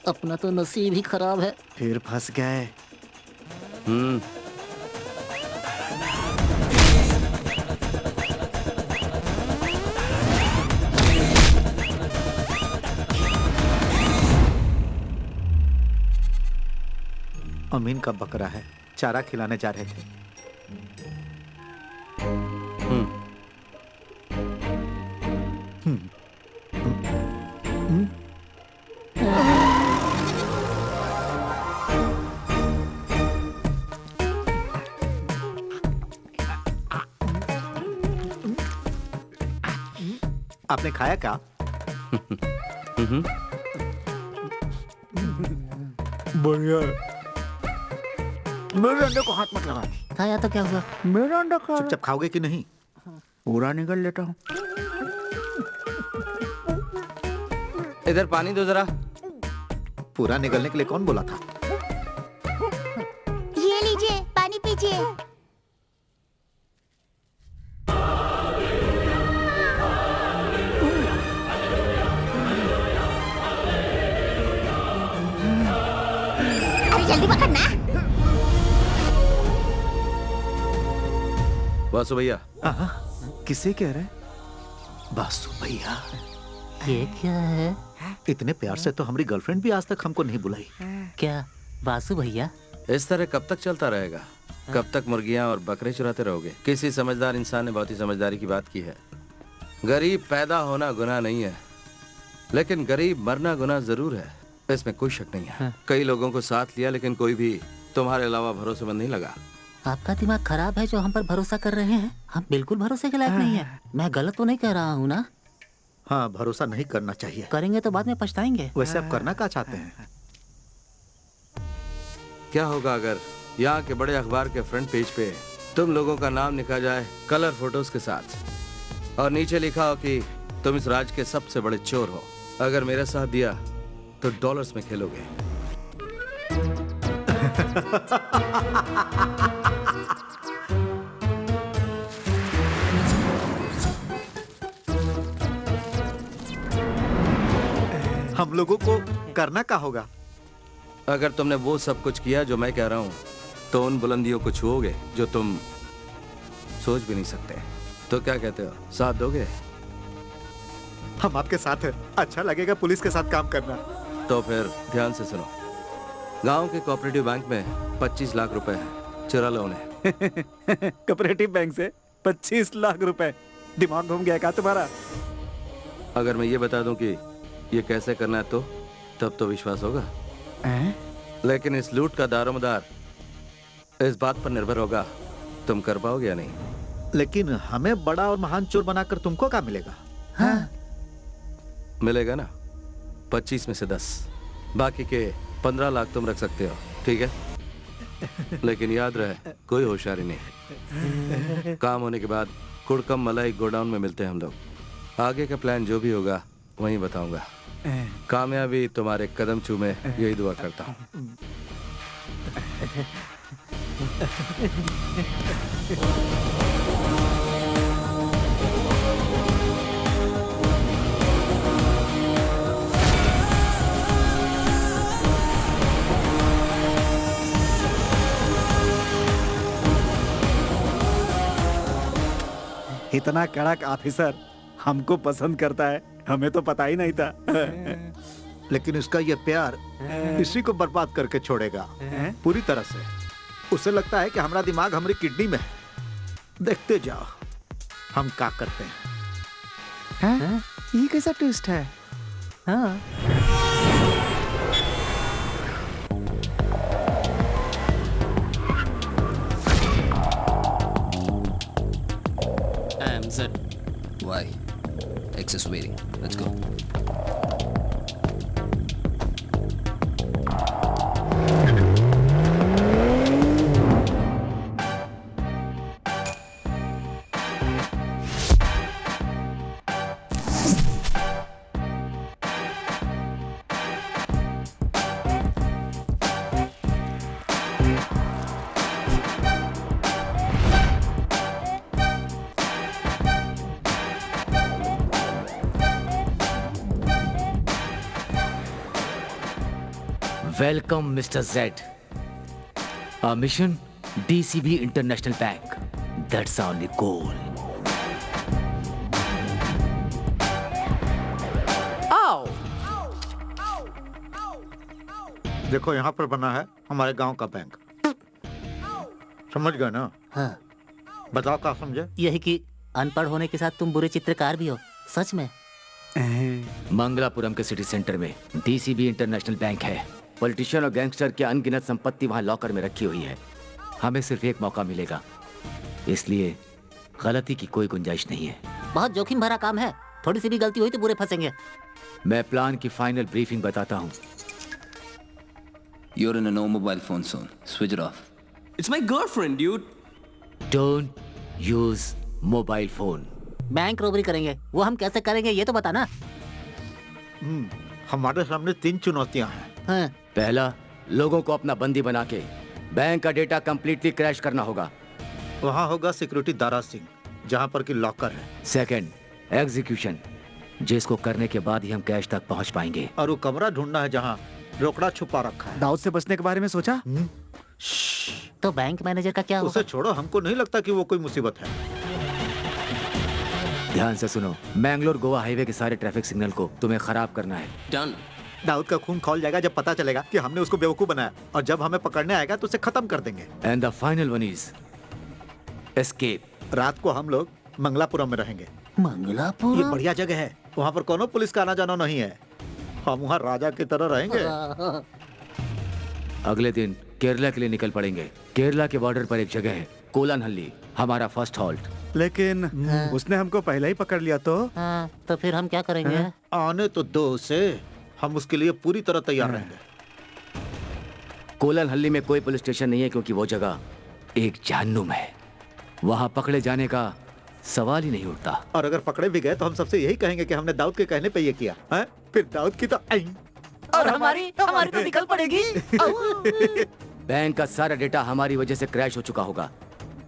अपना तो नसीब ही खराब है। फिर फंस गए। अमीन का बकरा है, चारा खिलाने जा रहे थे। आपने खाया क्या? बढ़िया। मेरे अंडे को हाथ मत लगा। खाया तो क्या हुआ? मेरा अंडा खा। चुपचाप खाओगे कि नहीं? पूरा निकल लेता हूँ। इधर पानी दो जरा। पूरा निकलने के लिए कौन बोला था? ये लीजिए, पानी पीजिए। पकड़ना। वासु भैया। किसे कह रहे? बासु भैया। ये क्या है? इतने प्यार से तो हमारी गर्लफ्रेंड भी आज तक हमको नहीं बुलाई। क्या वासु भैया? इस तरह कब तक चलता रहेगा? कब तक मुर्गियां और बकरे चुराते रहोगे? किसी समझदार इंसान ने बहुत ही समझदारी की बात की है। गरीब पैदा होना गुनाह नहीं है, लेकिन गरीब मरना गुनाह जरूर है, इसमें कोई शक नहीं है। कई लोगों को साथ लिया, लेकिन कोई भी तुम्हारे अलावा भरोसेमंद नहीं लगा। आपका दिमाग खराब है जो हम पर भरोसा कर रहे हैं। हम बिल्कुल भरोसे के लायक नहीं है। मैं गलत तो नहीं कह रहा हूँ ना? हाँ, भरोसा नहीं करना चाहिए। करेंगे तो बाद में पछताएंगे। वैसे आप करना क्या चाहते हैं? क्या होगा अगर यहाँ के बड़े अखबार के फ्रंट पेज पे तुम लोगों का नाम लिखा जाए कलर फोटोज के साथ, और नीचे लिखा हो कि तुम इस राज्य के सबसे बड़े चोर हो। अगर मेरा साथ दिया तो डॉलर्स में खेलोगे। हम लोगों को करना क्या होगा? अगर तुमने वो सब कुछ किया जो मैं कह रहा हूँ, तो उन बुलंदियों को छुओगे जो तुम सोच भी नहीं सकते। तो क्या कहते हो, साथ दोगे? हम आपके साथ हैं। अच्छा लगेगा पुलिस के साथ काम करना। तो फिर ध्यान से सुनो। गांव के कोऑपरेटिव बैंक में 25 लाख रुपए हैं, चुरा लो उन्हें। कोऑपरेटिव बैंक से 25 लाख रुपए? दिमाग घूम गया क्या तुम्हारा? अगर मैं ये बता दूं कि ये कैसे करना है, तो तब तो विश्वास होगा। लेकिन इस लूट का दारोमदार इस बात पर निर्भर होगा तुम कर पाओगे या नहीं। लेकिन हमें बड़ा और महान चोर बनाकर तुमको क्या मिलेगा? हाँ। मिलेगा ना 25 में से 10, बाकी के 15 लाख तुम रख सकते हो, ठीक है? लेकिन याद रहे, कोई होशियारी नहीं। काम होने के बाद कुड़कम मलाई गोडाउन में मिलते हैं हम लोग। आगे का प्लान जो भी होगा वहीं बताऊंगा। कामयाबी तुम्हारे कदम चूमे, यही दुआ करता हूँ। इतना कड़क ऑफिसर हमको पसंद करता है, हमें तो पता ही नहीं था। लेकिन उसका ये प्यार इसी को बर्बाद करके छोड़ेगा पूरी तरह से। उसे लगता है कि हमारा दिमाग हमारी किडनी में है। देखते जाओ हम क्या करते हैं। ये कैसा ट्विस्ट है? हाँ। Why? X is waiting. Let's go. Welcome, Mr. Z. Our mission, DCB International Bank. That's our only goal. आओ। देखो यहाँ पर बना है हमारे गांव का बैंक। समझ गए ना? हाँ। बताओ क्या समझे? यही कि अनपढ़ होने के साथ तुम बुरे चित्रकार भी हो। सच में? मंगलापुरम के सिटी सेंटर में DCB इंटरनेशनल बैंक है। पॉलिटिशियन और गैंगस्टर की अनगिनत संपत्ति वहाँ लॉकर में रखी हुई है। हमें सिर्फ एक मौका मिलेगा, इसलिए गलती की कोई गुंजाइश नहीं है। बहुत जोखिम भरा काम है, थोड़ी सी भी गलती हुई तो बुरे फंसेंगे। मैं प्लान की फाइनल ब्रीफिंग बताता हूँ। You're in a no mobile phone zone. Switch it off. It's my girlfriend, dude. Don't use mobile phone. Bank robbery करेंगे, वो हम कैसे करेंगे ये तो बता ना। हमारे सामने 3 चुनौतियां हैं। हाँ। पहला, लोगों को अपना बंदी बना के बैंक का डेटा कंप्लीटली क्रैश करना होगा। वहाँ होगा सिक्योरिटी दारा सिंह, जहाँ पर की लॉकर है। सेकंड, एग्जीक्यूशन, जिसको करने के बाद ही हम कैश तक पहुँच पाएंगे। और वो कमरा ढूंढना है जहाँ रोकड़ा छुपा रखा है। दाऊद से बचने के बारे में सोचा? तो बैंक मैनेजर का क्या उसे छोड़ो, हमको नहीं लगता कि वो कोई मुसीबत है। ध्यान से सुनो, मैंगलोर गोवा हाईवे के सारे ट्रैफिक सिग्नल को तुम्हें खराब करना है। डन। दाऊद का खून खौल जाएगा जब पता चलेगा कि हमने उसको बेवकूफ बनाया, और जब हमें पकड़ने आएगा तो उसे खत्म कर देंगे। And the final one is escape. रात को हम लोग मंगलापुरम में रहेंगे। मंगलापुरम? ये बढ़िया जगह है, वहाँ पर कोनो पुलिस का आना जाना नहीं है। हम वहाँ राजा की तरह रहेंगे। अगले दिन केरला के लिए निकल पड़ेंगे। केरला के बॉर्डर पर एक जगह है, कोलानहल्ली, हमारा फर्स्ट हॉल्ट। लेकिन उसने हमको पहले ही पकड़ लिया तो फिर हम क्या करेंगे? आने तो दो उसे, हम उसके लिए पूरी तरह तैयार रहेंगे। कोलानहल्ली में कोई पुलिस स्टेशन नहीं है क्योंकि वो जगह एक जहन्नुम है। वहाँ पकड़े जाने का सवाल ही नहीं उठता। और अगर पकड़े भी गए तो हम सबसे यही कहेंगे कि हमने दाऊद के कहने पे ये किया है। फिर दाऊद की तो और हमारी तो निकल पड़ेगी। बैंक का सारा डेटा हमारी वजह से क्रैश हो चुका होगा,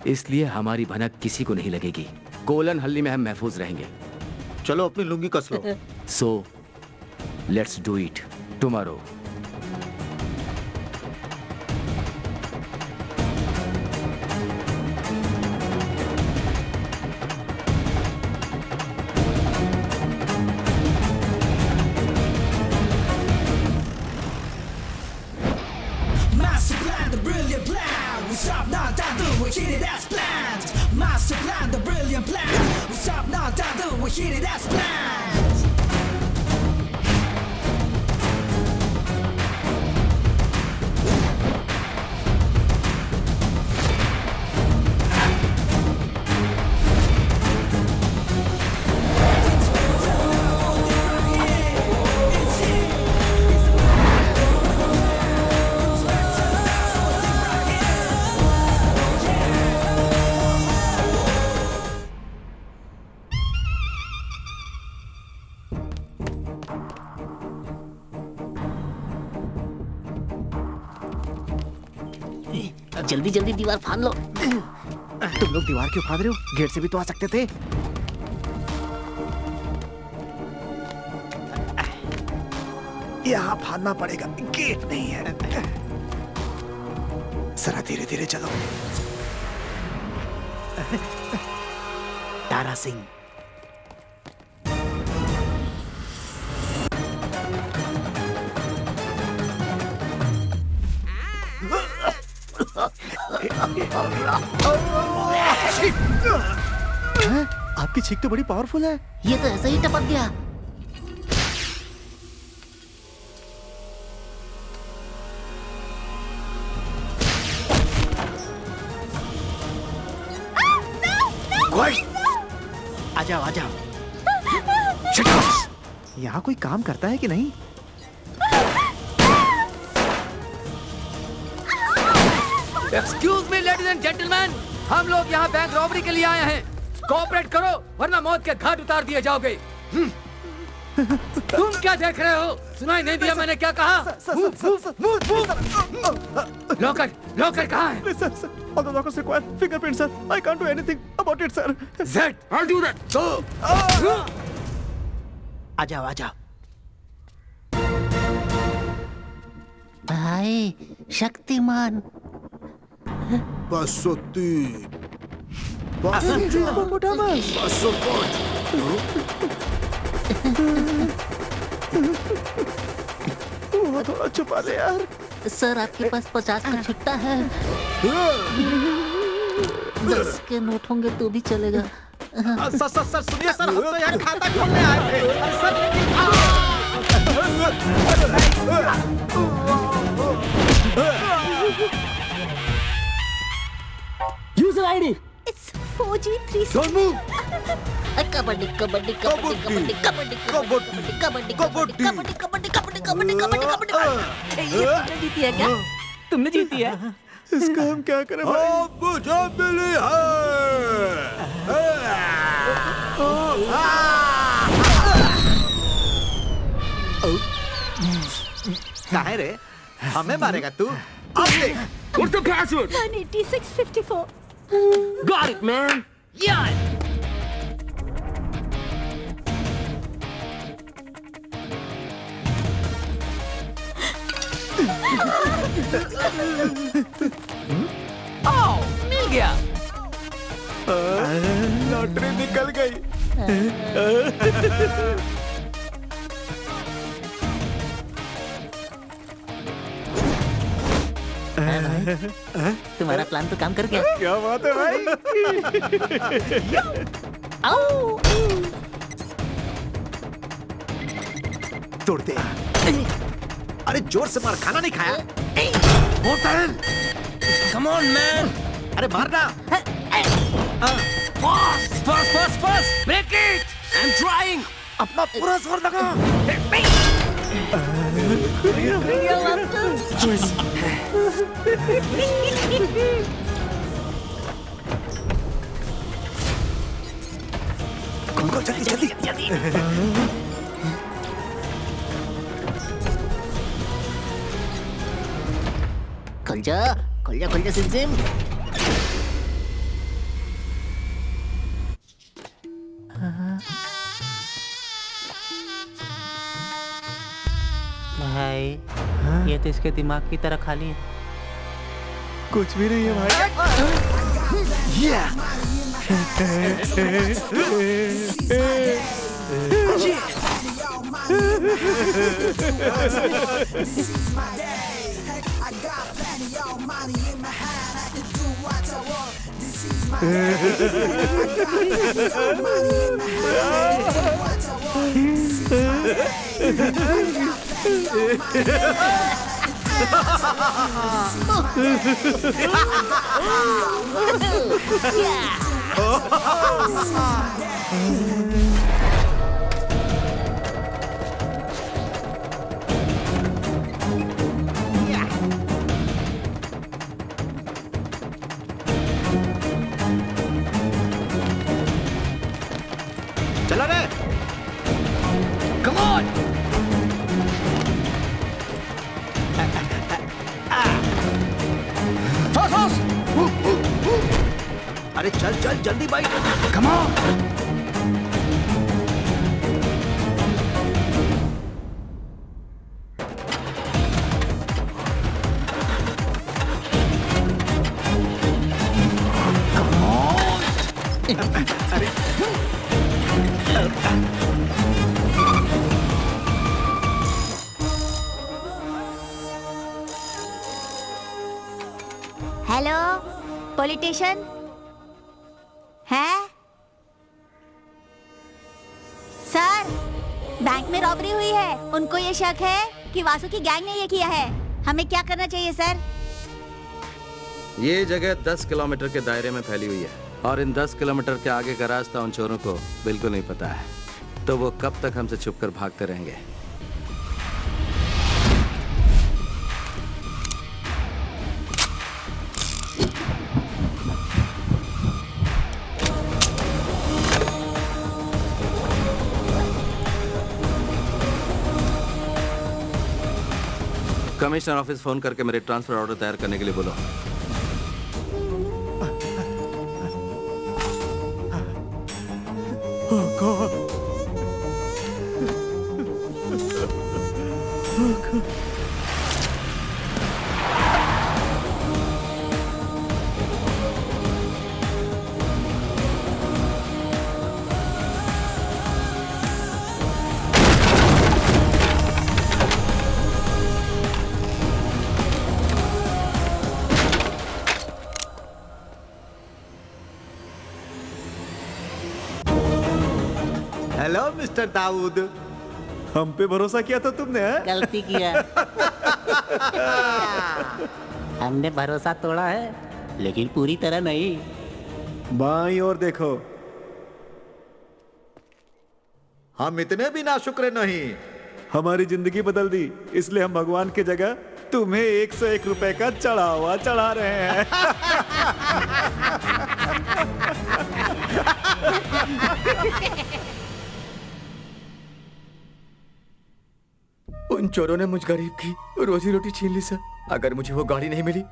इसलिए हमारी भनक किसी को नहीं लगेगी। कोलानहल्ली में हम महफूज रहेंगे। चलो अपनी लुंगी कस लो। So let's do it tomorrow. Master plan, the brilliant plan. We stop now, down, do we hit it as planned. Master plan, the brilliant plan. We stop now, down, do we hit it as planned. जल्दी जल्दी दीवार फाड़ लो। तुम लोग दीवार क्यों फाड़ रहे हो? गेट से भी तो आ सकते थे। यहाँ फाड़ना पड़ेगा, गेट नहीं है। जरा धीरे धीरे चलो। तारा सिंह। आपकी छींक तो बड़ी पावरफुल है। ये तो ऐसे ही टपक गया। आ जाओ आ जाओ। यहाँ कोई काम करता है कि नहीं? Excuse me ladies and gentleman, हम लोग यहाँ बैंक रॉबरी के लिए आए हैं। कोऑपरेट करो वरना मौत के घाट उतार दिए जाओगे। तुम क्या देख रहे हो? सुनाई नहीं दिया मैंने क्या कहा? लॉकर लॉकर कहाँ है? All the lockers require fingerprints, sir. I can't do anything about it, sir. Zed, I'll do that. Go. आ जाओ आ जाओ। भाई शक्तिमान। वो थोड़ा छुपा ले यार। सर आपके पास 50 का छुट्टा है। 10 के नोट होंगे तो भी चलेगा। सर सुनिए सर, हम तो यार खाता खोलने आए थे। User ID. It's 4G3. Don't move. Kabaddi kabaddi kabaddi kabaddi kabaddi kabaddi kabaddi kabaddi kabaddi kabaddi kabaddi kabaddi kabaddi. ये तुमने जीती है क्या? तुमने जीती है? इसका हम क्या करें भाई? मुझे मिली काहे रे? हमें मारेगा तू? अब देख। What's the password? 18654. Got it, man. Yeah. आओ, मिल गया। लॉटरी निकल गई। तुम्हारा प्लान तो काम कर गया। क्या बात है भाई। तोड़ दे। अरे जोर से मार, खाना नहीं खाया। Come on, man. अरे मारना। Fast. Make it. I'm trying. अपना पूरा जोर लगा। जल्दी। खुल जा सिमसिम। भाई, ये तो इसके दिमाग की तरह खाली है। कुछ भी नहीं है चला रे। Come on. Fast. अरे चल जल्दी भाई। Come on. हेलो, पॉलिटिशियन है? सर, बैंक में रॉबरी हुई है। उनको ये शक है कि वासु की गैंग ने ये किया है। हमें क्या करना चाहिए सर? ये जगह 10 किलोमीटर के दायरे में फैली हुई है और इन 10 किलोमीटर के आगे का रास्ता उन चोरों को बिल्कुल नहीं पता है, तो वो कब तक हमसे छुपकर भागते रहेंगे। कमिश्नर ऑफिस फोन करके मेरे ट्रांसफर ऑर्डर तैयार करने के लिए बोलो। हेलो मिस्टर दाऊद, हम पे भरोसा किया था तुमने, है? गलती किया। हमने भरोसा तोड़ा है, लेकिन पूरी तरह नहीं। बाईं ओर देखो। हम इतने भी नाशुक्र नहीं। हमारी जिंदगी बदल दी, इसलिए हम भगवान की जगह तुम्हें 101 रुपए का चढ़ावा चढ़ा रहे हैं। उन चोरों ने मुझ गरीब की रोजी रोटी छीन ली सर। अगर मुझे वो गाड़ी नहीं मिली,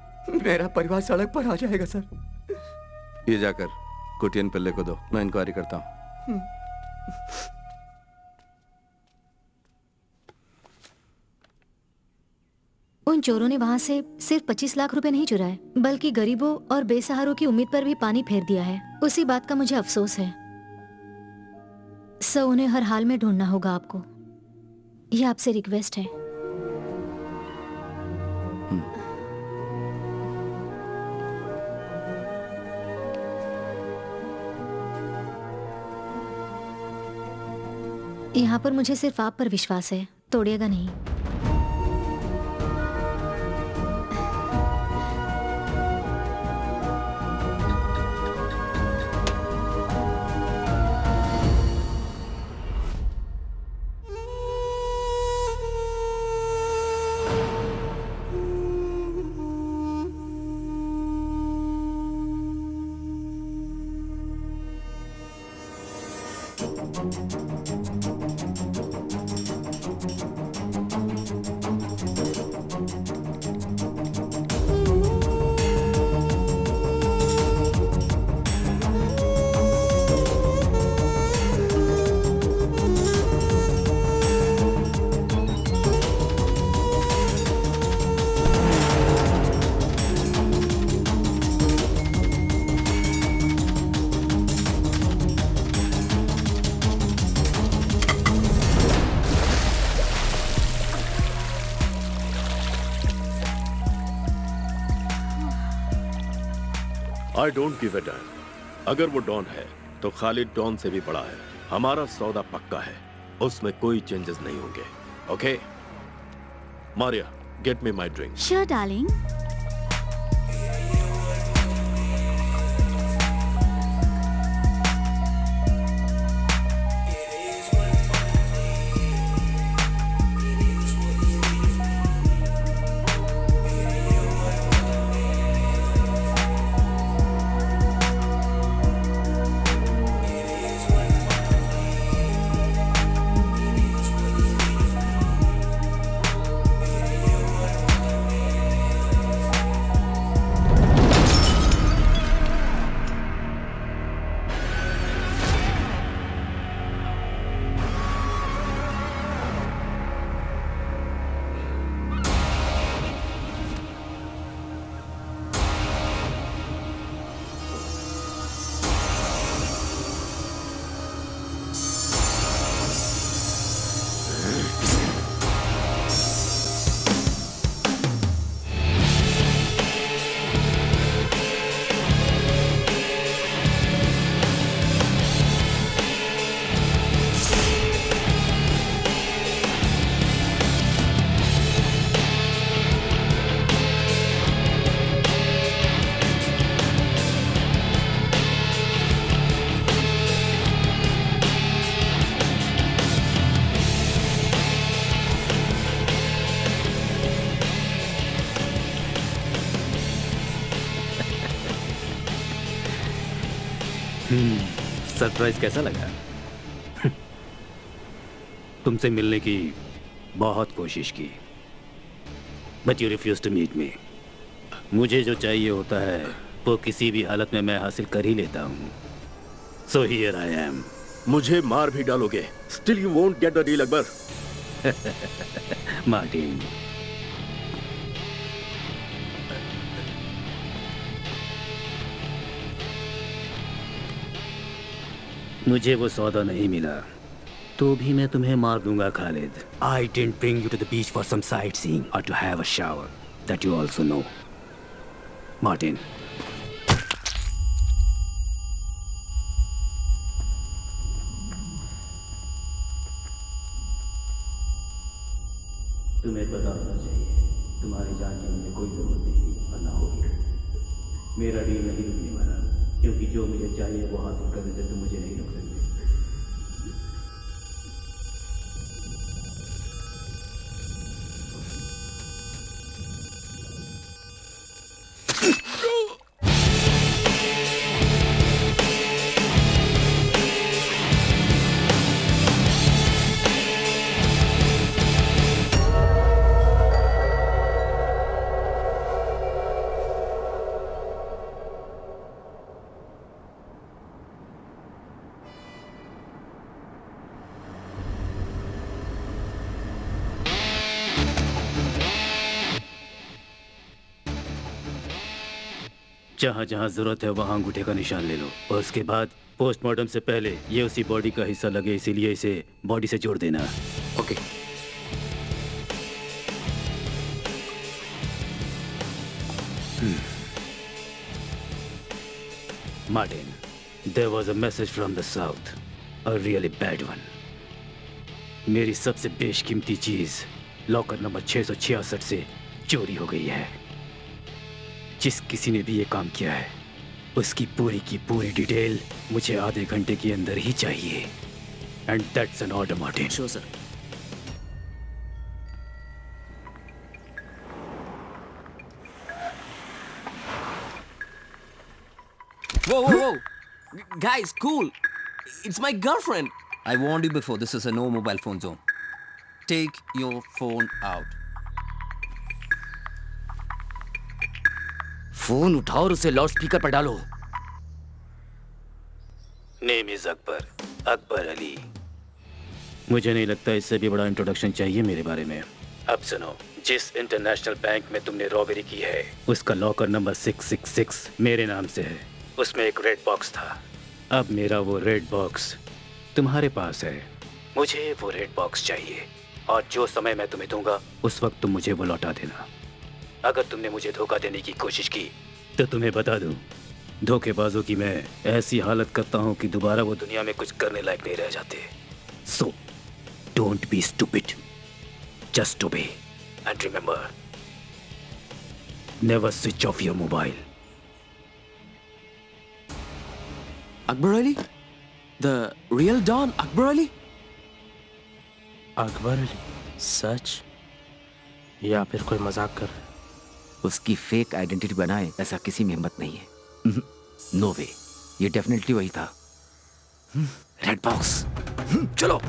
मेरा परिवार सड़क पर आ जाएगा सर। ये जाकर कुटियन पिल्ले को दो, मैं इंक्वायरी करता हूँ। उन चोरों ने वहाँ से सिर्फ 25 लाख रुपए नहीं चुराए, बल्कि गरीबों और बेसहारों की उम्मीद पर भी पानी फेर दिया है। उसी बात का मुझे अफसोस है। सो उन्हें हर हाल में ढूंढना होगा आपको। ये आपसे रिक्वेस्ट है। यहाँ पर मुझे सिर्फ आप पर विश्वास है, तोड़िएगा नहीं। I don't give a dam. अगर वो डॉन है तो खालिद डॉन से भी बड़ा है। हमारा सौदा पक्का है, उसमें कोई चेंजेस नहीं होंगे। Okay Maria, get me my drink. Sure darling. Surprise कैसा लगा? तुमसे मिलने की बहुत कोशिश की, but you refuse to meet me. मुझे जो चाहिए होता है वो किसी भी हालत में मैं हासिल कर ही लेता हूँ। So here I am. मुझे मार भी डालोगे, still you won't get the deal Akbar. Martin, मुझे वो सौदा नहीं मिला तो भी मैं तुम्हें मार दूंगा Khalid. I didn't bring you to the beach for some sightseeing or to have a shower. That you also know. Martin. तुम्हें पता होना चाहिए, तुम्हारी जान की मुझे कोई जरूरत नहीं थी और ना होगी। मेरा डील नहीं रुकने वाला, क्योंकि जो मुझे चाहिए वो हासिल करने से तुम मुझे नहीं रोक सकते। जहाँ जहाँ जरूरत है वहाँ अंगूठे का निशान ले लो और उसके बाद पोस्टमार्टम से पहले ये उसी बॉडी का हिस्सा लगे, इसीलिए इसे बॉडी से जोड़ देना। Okay. Martin, there was a message from the south, a really bad one. मेरी सबसे बेशकीमती चीज लॉकर नंबर 666 से चोरी हो गई है। जिस किसी ने भी ये काम किया है उसकी पूरी की पूरी डिटेल मुझे आधे घंटे के अंदर ही चाहिए। And that's an order Martin. Sure sir. Whoa, whoa, whoa! Guys, cool! It's my girlfriend! I warned you before, this is a no mobile phone zone. Take your phone out. Phone उठाओ और उसे loud speaker पर डालो। Name is Akbar, Akbar Ali. मुझे नहीं लगता इससे भी बड़ा इंट्रोडक्शन चाहिए मेरे बारे में। अब सुनो, जिस इंटरनेशनल बैंक में तुमने रॉबरी की है उसका लॉकर नंबर 666 मेरे नाम से है। उसमें एक रेड बॉक्स था। अब मेरा वो रेड बॉक्स तुम्हारे पास है। मुझे वो रेड बॉक्स चाहिए और जो समय मैं तुम्हें दूंगा उस वक्त तुम मुझे वो लौटा देना। अगर तुमने मुझे धोखा देने की कोशिश की तो तुम्हें बता दूं, धोखेबाजों की मैं ऐसी हालत करता हूं कि दोबारा वो दुनिया में कुछ करने लायक नहीं रह जाते। So don't be stupid, just obey and remember, never switch off your mobile. Akbar Ali? The real Don Akbar Ali? Akbar Ali? सच या फिर कोई मजाक कर? उसकी फेक आइडेंटिटी बनाए ऐसा किसी में हिम्मत नहीं है। नो वे, ये डेफिनेटली वही था। रेड बॉक्स, चलो।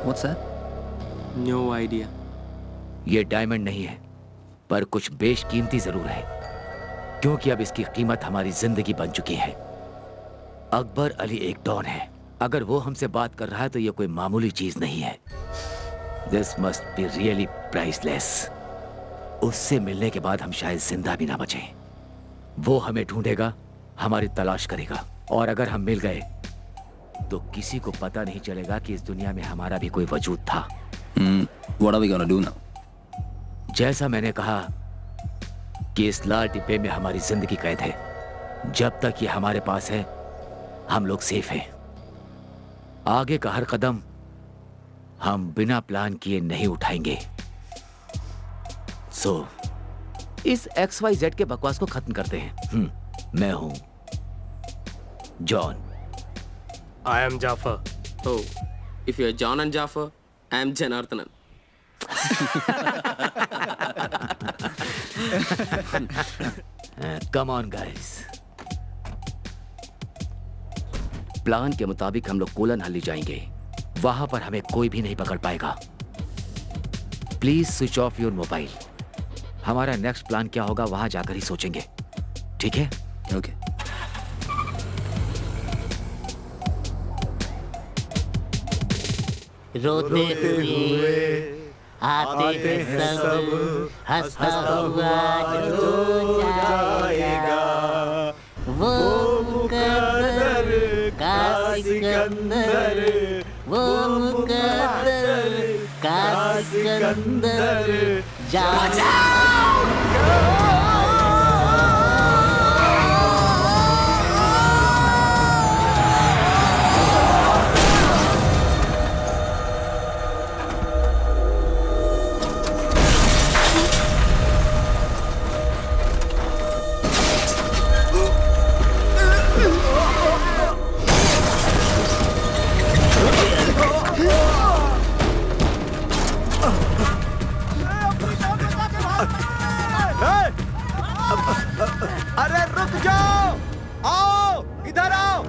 What's that? No idea. ये डायमंड नहीं है, पर कुछ बेशकीमती जरूर है, क्योंकि अब इसकी कीमत हमारी जिंदगी बन चुकी है। अकबर अली एक डॉन है। अगर वो हमसे बात कर रहा है तो ये कोई मामूली चीज नहीं है। This must be really priceless. उससे मिलने के बाद हम शायद जिंदा भी ना बचें। वो हमें ढूंढेगा, हमारी तलाश करेगा, और अगर हम मिल गए तो किसी को पता नहीं चलेगा कि इस दुनिया में हमारा भी कोई वजूद था। What are we gonna do now? जैसा मैंने कहा कि इस लाल डिब्बे में हमारी जिंदगी कैद है। जब तक ये हमारे पास है हम लोग सेफ हैं। आगे का हर कदम हम बिना प्लान किए नहीं उठाएंगे। सो इस XYZ के बकवास को खत्म करते हैं। मैं हूं John. I am Jafar. Oh, if you are John and Jafar, I am Janardhanan. Come on, guys. Plan के मुताबिक हम लोग कोलन हल्ली जाएंगे। वहां पर हमें कोई भी नहीं पकड़ पाएगा। Please switch off your mobile. हमारा नेक्स्ट प्लान क्या होगा वहां जाकर ही सोचेंगे, ठीक है? ओके। रोते हुए आते हैं सब, हंसता हुआ जो जाएगा वो मुकद्दर का सिकंदर, वो मुकद्दर का सिकंदर जाएगा। अरे रुक जाओ, आओ इधर आओ।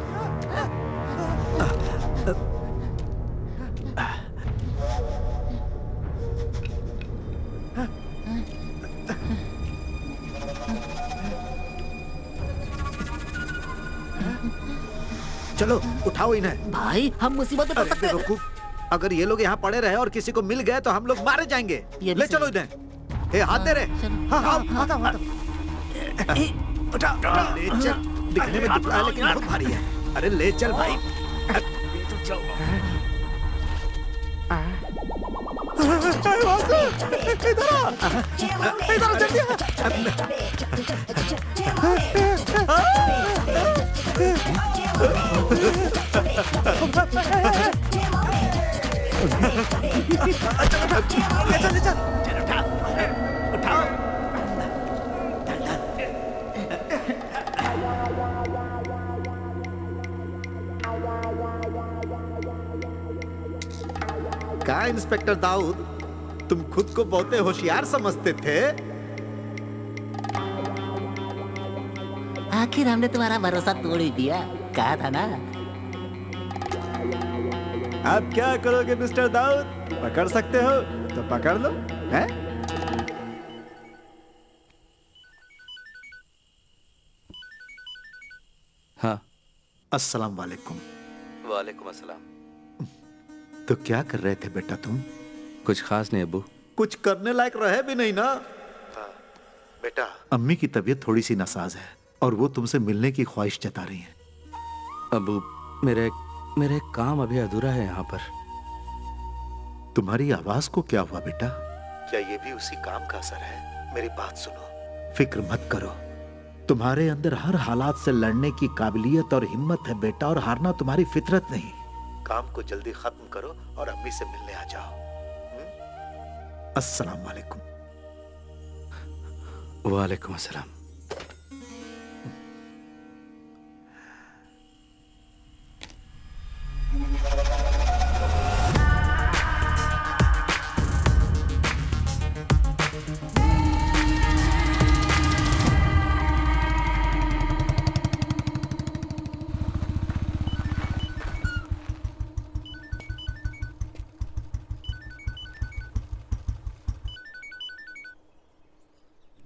चलो उठाओ इन्हें। भाई हम मुसीबत में पड़ सकते हैं। बेवकूफ, अगर ये लोग यहाँ पड़े रहे और किसी को मिल गए तो हम लोग मारे जाएंगे। ले चलो इन्हें। ए, हाथ दे रहे। हाँ हाँ आता हूँ। उठा, ले चल। दिखने में दुबला है लेकिन बहुत भारी है। अरे ले चल भाई। इधर जल्दी। क्या इंस्पेक्टर दाऊद, तुम खुद को बहुते होशियार समझते थे? आखिर हमने तुम्हारा भरोसा तोड़ ही दिया, कहा था ना। अब क्या करोगे मिस्टर दाऊद? पकड़ सकते हो तो पकड़ लो, हैं? हाँ। अस्सलाम वालेकुम। वालेकुम अस्सलाम। तो क्या कर रहे थे बेटा तुम? कुछ खास नहीं अब्बू। कुछ करने लायक रहे भी नहीं ना। हाँ, बेटा अम्मी की तबीयत थोड़ी सी नासाज है और वो तुमसे मिलने की ख्वाहिश जता रही हैं। अब्बू मेरे काम अभी अधूरा है यहाँ पर। तुम्हारी आवाज को क्या हुआ बेटा? क्या ये भी उसी काम का असर है? मेरी बात सुनो, फिक्र मत करो। तुम्हारे अंदर हर हालात से लड़ने की काबिलियत और हिम्मत है बेटा, और हारना तुम्हारी फितरत नहीं। काम को जल्दी खत्म करो और अम्मी से मिलने आ जाओ। अस्सलाम वालेकुम। वालेकुम अस्सलाम।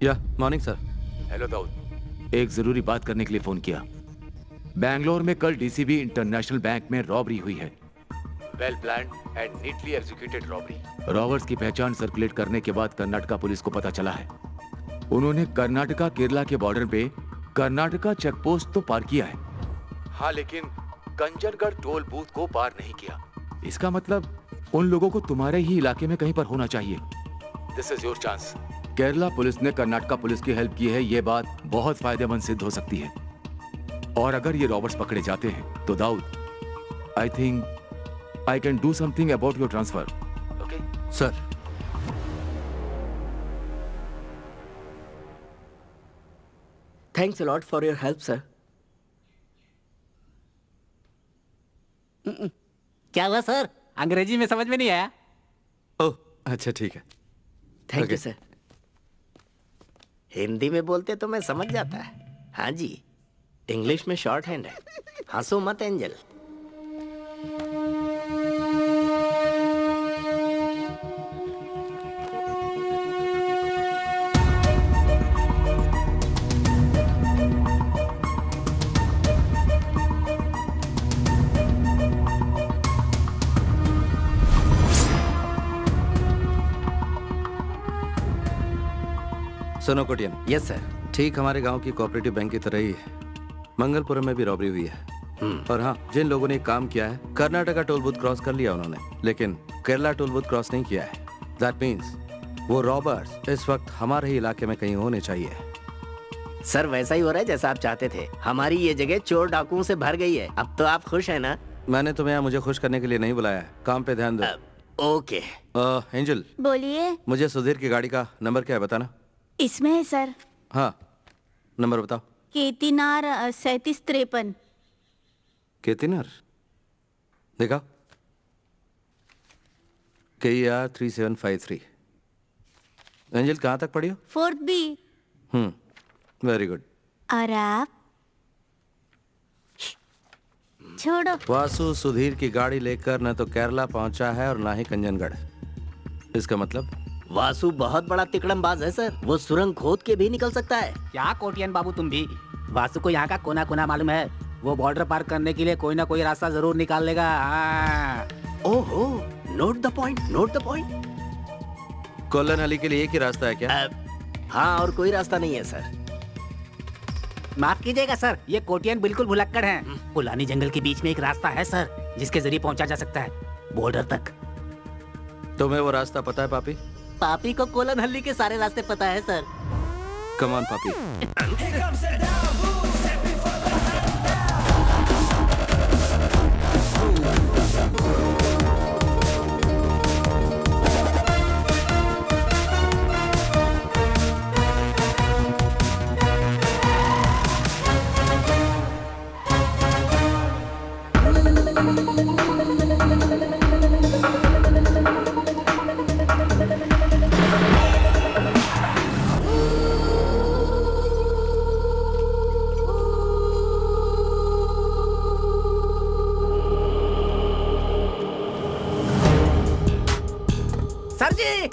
या मॉर्निंग सर। हेलो दाऊद, एक जरूरी बात करने के लिए फोन किया। बैंगलोर में कल डीसीबी इंटरनेशनल बैंक में रॉबरी हुई है। Well planned and neatly executed robbery. Robbers की पहचान सर्कुलेट करने के बाद कर्नाटका पुलिस को पता चला है उन्होंने कर्नाटका केरला के बॉर्डर पे कर्नाटका चेक पोस्ट तो पार किया है, हाँ, लेकिन कंजरगढ़ टोल बूथ को पार नहीं किया। इसका मतलब उन लोगों को तुम्हारे ही इलाके में कहीं पर होना चाहिए। This is your chance. Kerala police ने कर्नाटका पुलिस की हेल्प की है, ये बात बहुत फायदेमंद सिद्ध हो सकती है। और अगर ये रॉबर्ट्स पकड़े जाते हैं तो Dawood, I think I can do something about your transfer. Okay sir. Thanks a lot for your help sir. क्या हुआ सर? अंग्रेजी में समझ में नहीं आया। ओह अच्छा ठीक है। Thank you sir. हिंदी में बोलते तो मैं समझ जाता। हाँ जी, इंग्लिश में शॉर्ट हैंड है। हंसो मत एंजल। सुनो कोटियन। Yes sir. ठीक हमारे गांव की कोऑपरेटिव बैंक की तरह ही मंगलपुरम में भी रॉबरी हुई है। और हाँ, जिन लोगों ने काम किया है, कर्नाटका टोल बूथ क्रॉस कर लिया उन्होंने, लेकिन केरला टोल बूथ क्रॉस नहीं किया है। दैट मीन्स वो रॉबर्स इस वक्त हमारे ही इलाके में कहीं होने चाहिए। सर वैसा ही हो रहा है जैसा आप चाहते थे। हमारी ये जगह चोर डाकुओं से भर गई है। अब तो आप खुश हैं ना? मैंने तुम्हें यहाँ मुझे खुश करने के लिए नहीं बुलाया है, काम पे ध्यान दो। ओके। एंजल, बोलिए। मुझे सुधीर की गाड़ी का नंबर क्या है बताना। इसमें है सर। हाँ, नंबर बताओ। केतिनार 3753। केतिनार देखा, KER 3753। एंजल कहाँ तक पढ़ी हो? 4th B। Very good. और आप? छोड़ो। वासु सुधीर की गाड़ी लेकर न तो केरला पहुंचा है और ना ही कंजनगढ़। इसका मतलब? वासु बहुत बड़ा तिकड़मबाज है सर, वो सुरंग खोद के भी निकल सकता है। क्या कोटियन बाबू तुम भी? वासु को यहाँ का कोना कोना मालूम है। वो बॉर्डर पार करने के लिए कोई ना कोई रास्ता जरूर निकाल लेगा। ओहो, note the point, note the point. Colon Ali के लिए एक ही रास्ता है क्या? हाँ, और कोई रास्ता नहीं है सर। माफ कीजिएगा सर, ये कोटियन बिल्कुल भुलक्कड़ हैं। पुलानी जंगल के बीच में एक रास्ता है सर, जिसके जरिए पहुंचा जा सकता है बॉर्डर तक। तुम्हें वो रास्ता पता है पापी? पापी को कोलन हल्ली के सारे रास्ते पता है सर। कम ऑन पापी। सर जी।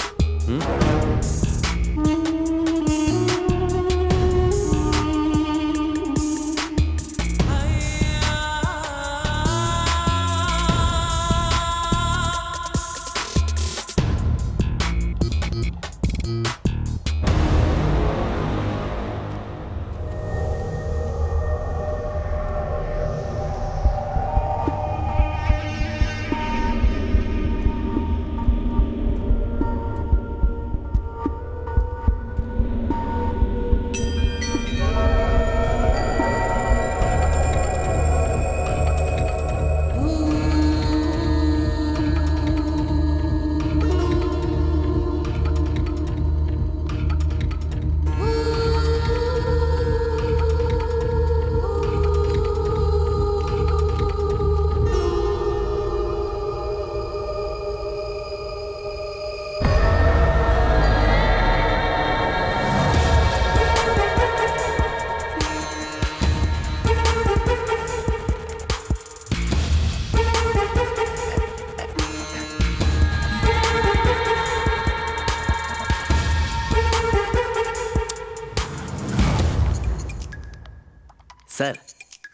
सर,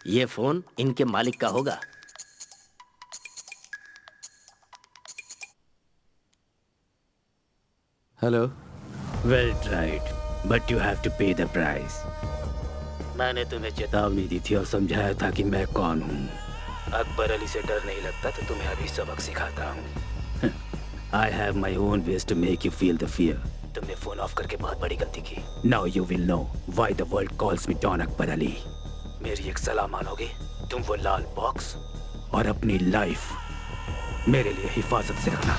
ये फोन इनके मालिक का होगा। Hello. Well tried, but you have to pay the price. मैंने तुम्हें चेतावनी दी थी और समझाया था कि मैं कौन हूँ। अकबर अली से डर नहीं लगता तो तुम्हें अभी सबक सिखाता हूँ। I have my own ways to make you feel the fear. तुमने फोन ऑफ करके बहुत बड़ी गलती की। Now you will know why the world calls me don Akbar Ali. मेरी एक सलाह मानोगे? तुम वो लाल बॉक्स और अपनी लाइफ मेरे लिए हिफाजत से रखना।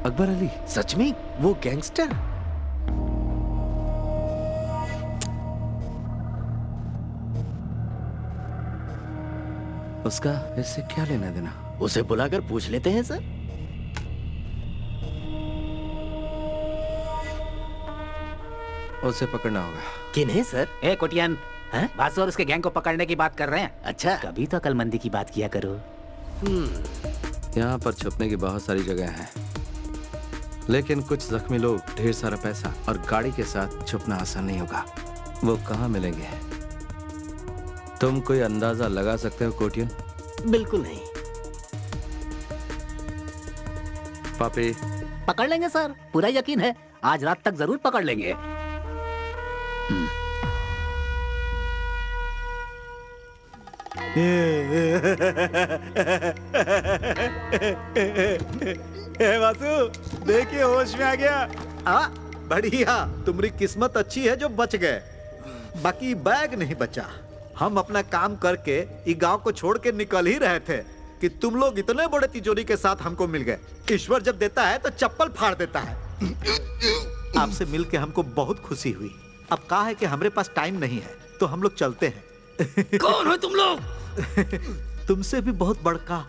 अकबर अली? सच में वो गैंगस्टर? उसका इससे क्या लेना देना? उसे बुलाकर पूछ लेते हैं सर। उसे पकड़ना होगा। किन्हें सर? ए कोटियन, वासु और उसके गैंग को पकड़ने की बात कर रहे हैं। अच्छा, कभी तो अकलमंदी की बात किया करो। यहाँ पर छुपने की बहुत सारी जगह हैं, लेकिन कुछ जख्मी लोग, ढेर सारा पैसा और गाड़ी के साथ छुपना आसान नहीं होगा। वो कहाँ मिलेंगे? तुम कोई अंदाजा लगा सकते हो कोटियन? बिल्कुल नहीं। पापी? पकड़ लेंगे सर, पूरा यकीन है। आज रात तक जरूर पकड़ लेंगे। वासु, देखिए होश में आ गया। बढ़िया, तुम्हारी किस्मत अच्छी है जो बच गए, बाकी बैग नहीं बचा। हम अपना काम करके इस गांव को छोड़ के निकल ही रहे थे कि तुम लोग इतने बड़े तिजोरी के साथ हमको मिल गए। ईश्वर जब देता है तो चप्पल फाड़ देता है। आपसे मिल के हमको बहुत खुशी हुई। अब कहा है कि हमारे पास टाइम नहीं है तो हम लोग चलते हैं। कौन हो तुम लोग? तुमसे भी बहुत बड़का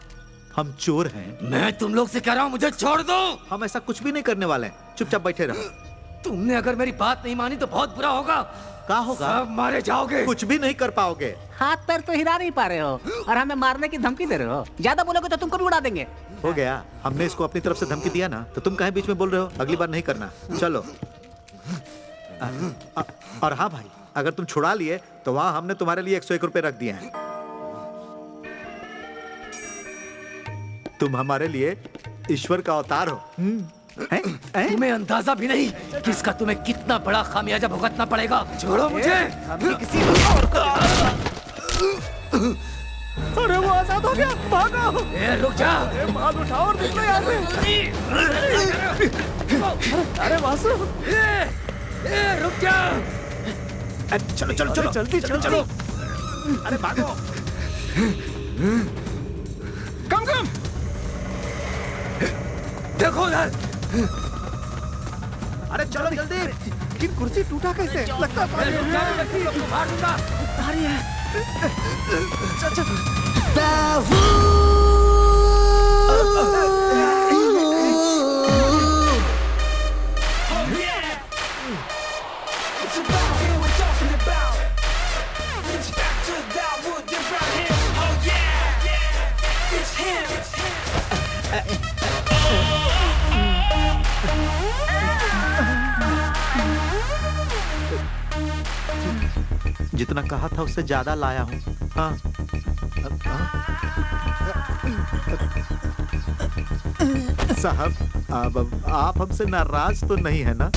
हम चोर हैं। मैं तुम लोग से कह रहा हूँ मुझे छोड़ दो। हम ऐसा कुछ भी नहीं करने वाले हैं, चुपचाप बैठे रहो। तुमने अगर मेरी बात नहीं मानी तो बहुत बुरा होगा। क्या होगा? सब मारे जाओगे। कुछ भी नहीं कर पाओगे। हाथ पैर तो हिला नहीं पा रहे हो और हमें मारने की धमकी दे रहे हो। ज्यादा बोलोगे तो तुमको भी उड़ा देंगे। हो गया, हमने इसको अपनी तरफ से धमकी दिया ना, तो तुम काहे बीच में बोल रहे हो? अगली बार नहीं करना। चलो। और हाँ भाई, अगर तुम छुड़ा लिए तो वहां हमने तुम्हारे लिए 101 रुपए रख दिए हैं। तुम हमारे लिए ईश्वर का अवतार हो। तुम्हें अंदाजा भी नहीं कि इसका तुम्हें कितना बड़ा खामियाजा भुगतना पड़ेगा। छोड़ो मुझे। अरे वो आजाद हो गया, भागो। रुक जा। माल उठाओ और निकलो यहाँ से। अरे वासु, रुक जा। चलो चलो चलो जल्दी चलो। अरे भागो। कम। देखो उधर। अरे चलो जल्दी। लेकिन कुर्सी टूटा कैसे? लगता है मार दूंगा। जितना कहा था उससे ज्यादा लाया हूँ। हाँ। साहब, अब आप हमसे नाराज तो नहीं है ना?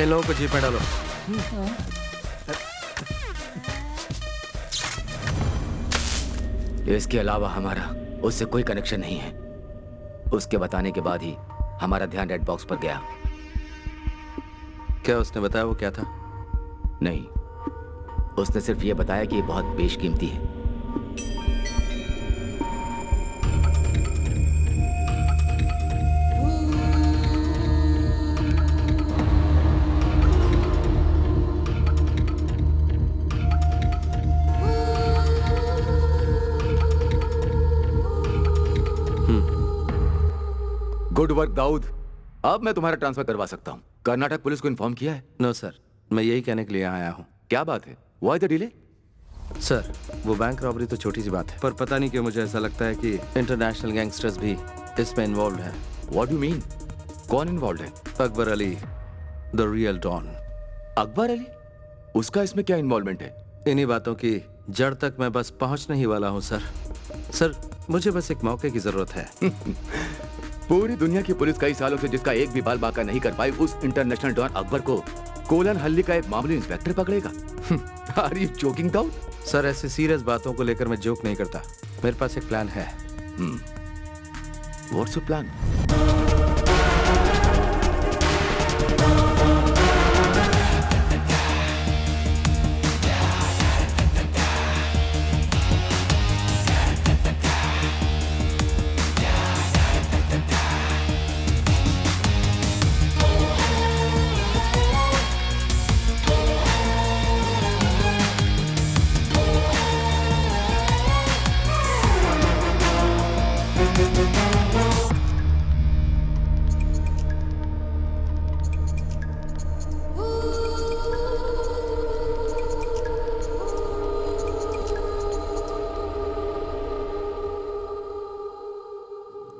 इन लोगों को जीप में डालो। इसके अलावा हमारा उससे कोई कनेक्शन नहीं है। उसके बताने के बाद ही हमारा ध्यान रेड बॉक्स पर गया। क्या उसने बताया वो क्या था? नहीं, उसने सिर्फ ये बताया कि ये बहुत बेशकीमती है। Good work Dawood. अब मैं तुम्हारा ट्रांसफर करवा सकता हूँ। कर्नाटक पुलिस को इन्फॉर्म किया है? नो सर, मैं यही कहने के लिए यहाँ आया हूँ। क्या बात है? Why the delay? सर, वो बैंक रॉबरी तो छोटी सी बात है, पर पता नहीं क्यों मुझे ऐसा लगता है कि इंटरनेशनल गैंगस्टर्स भी इसमें इन्वॉल्व हैं। What you mean? कौन इन्वॉल्व है? Akbar Ali, the real don. Akbar Ali? उसका इसमें क्या इन्वॉल्वमेंट है? इन्हीं बातों की जड़ तक मैं बस पहुंचने ही वाला हूं सर। सर, मुझे बस एक मौके की जरूरत है। पूरी दुनिया की पुलिस कई सालों से जिसका एक भी बाल बाका नहीं कर पाई, उस इंटरनेशनल डॉन अकबर को कोलन हल्ली का एक मामूली इंस्पेक्टर पकड़ेगा? Are you joking Dawood? Sir, ऐसी सीरियस बातों को लेकर मैं जोक नहीं करता। मेरे पास एक प्लान है। What's your plan?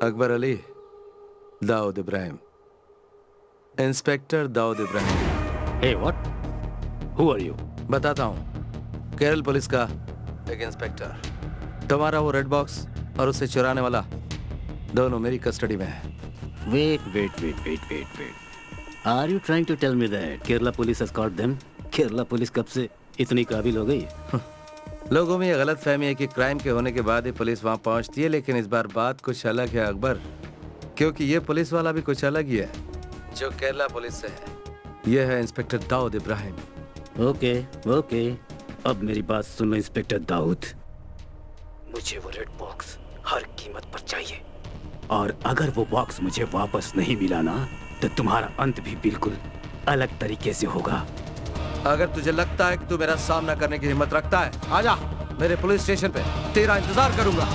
Akbar Ali, Dawood Ibrahim, inspector Dawood Ibrahim. Hey, what? Who are you? बताता हूँ, केरल पुलिस का एक इंस्पेक्टर। तुम्हारा वो रेड बॉक्स और उसे चुराने वाला दोनों मेरी कस्टडी में है। Wait. Are you trying to tell me that Kerala police has caught them? Kerala police कब से इतनी काबिल हो गई? लोगों में ये गलत फहमी है कि क्राइम के होने के बाद ही पुलिस वहाँ पहुँचती है, लेकिन इस बार बात कुछ अलग है अकबर, क्योंकि ये पुलिस वाला भी कुछ अलग ही है जो केरला पुलिस से है। ये है इंस्पेक्टर दाऊद इब्राहिम। ओके, अब मेरी बात सुनो इंस्पेक्टर दाऊद। मुझे वो रेड बॉक्स हर कीमत पर चाहिए, और अगर वो बॉक्स मुझे वापस नहीं मिला ना, तो तुम्हारा अंत भी बिल्कुल अलग तरीके से होगा। अगर तुझे लगता है कि तू मेरा सामना करने की हिम्मत रखता है, आजा मेरे पुलिस स्टेशन पे, तेरा इंतजार करूंगा।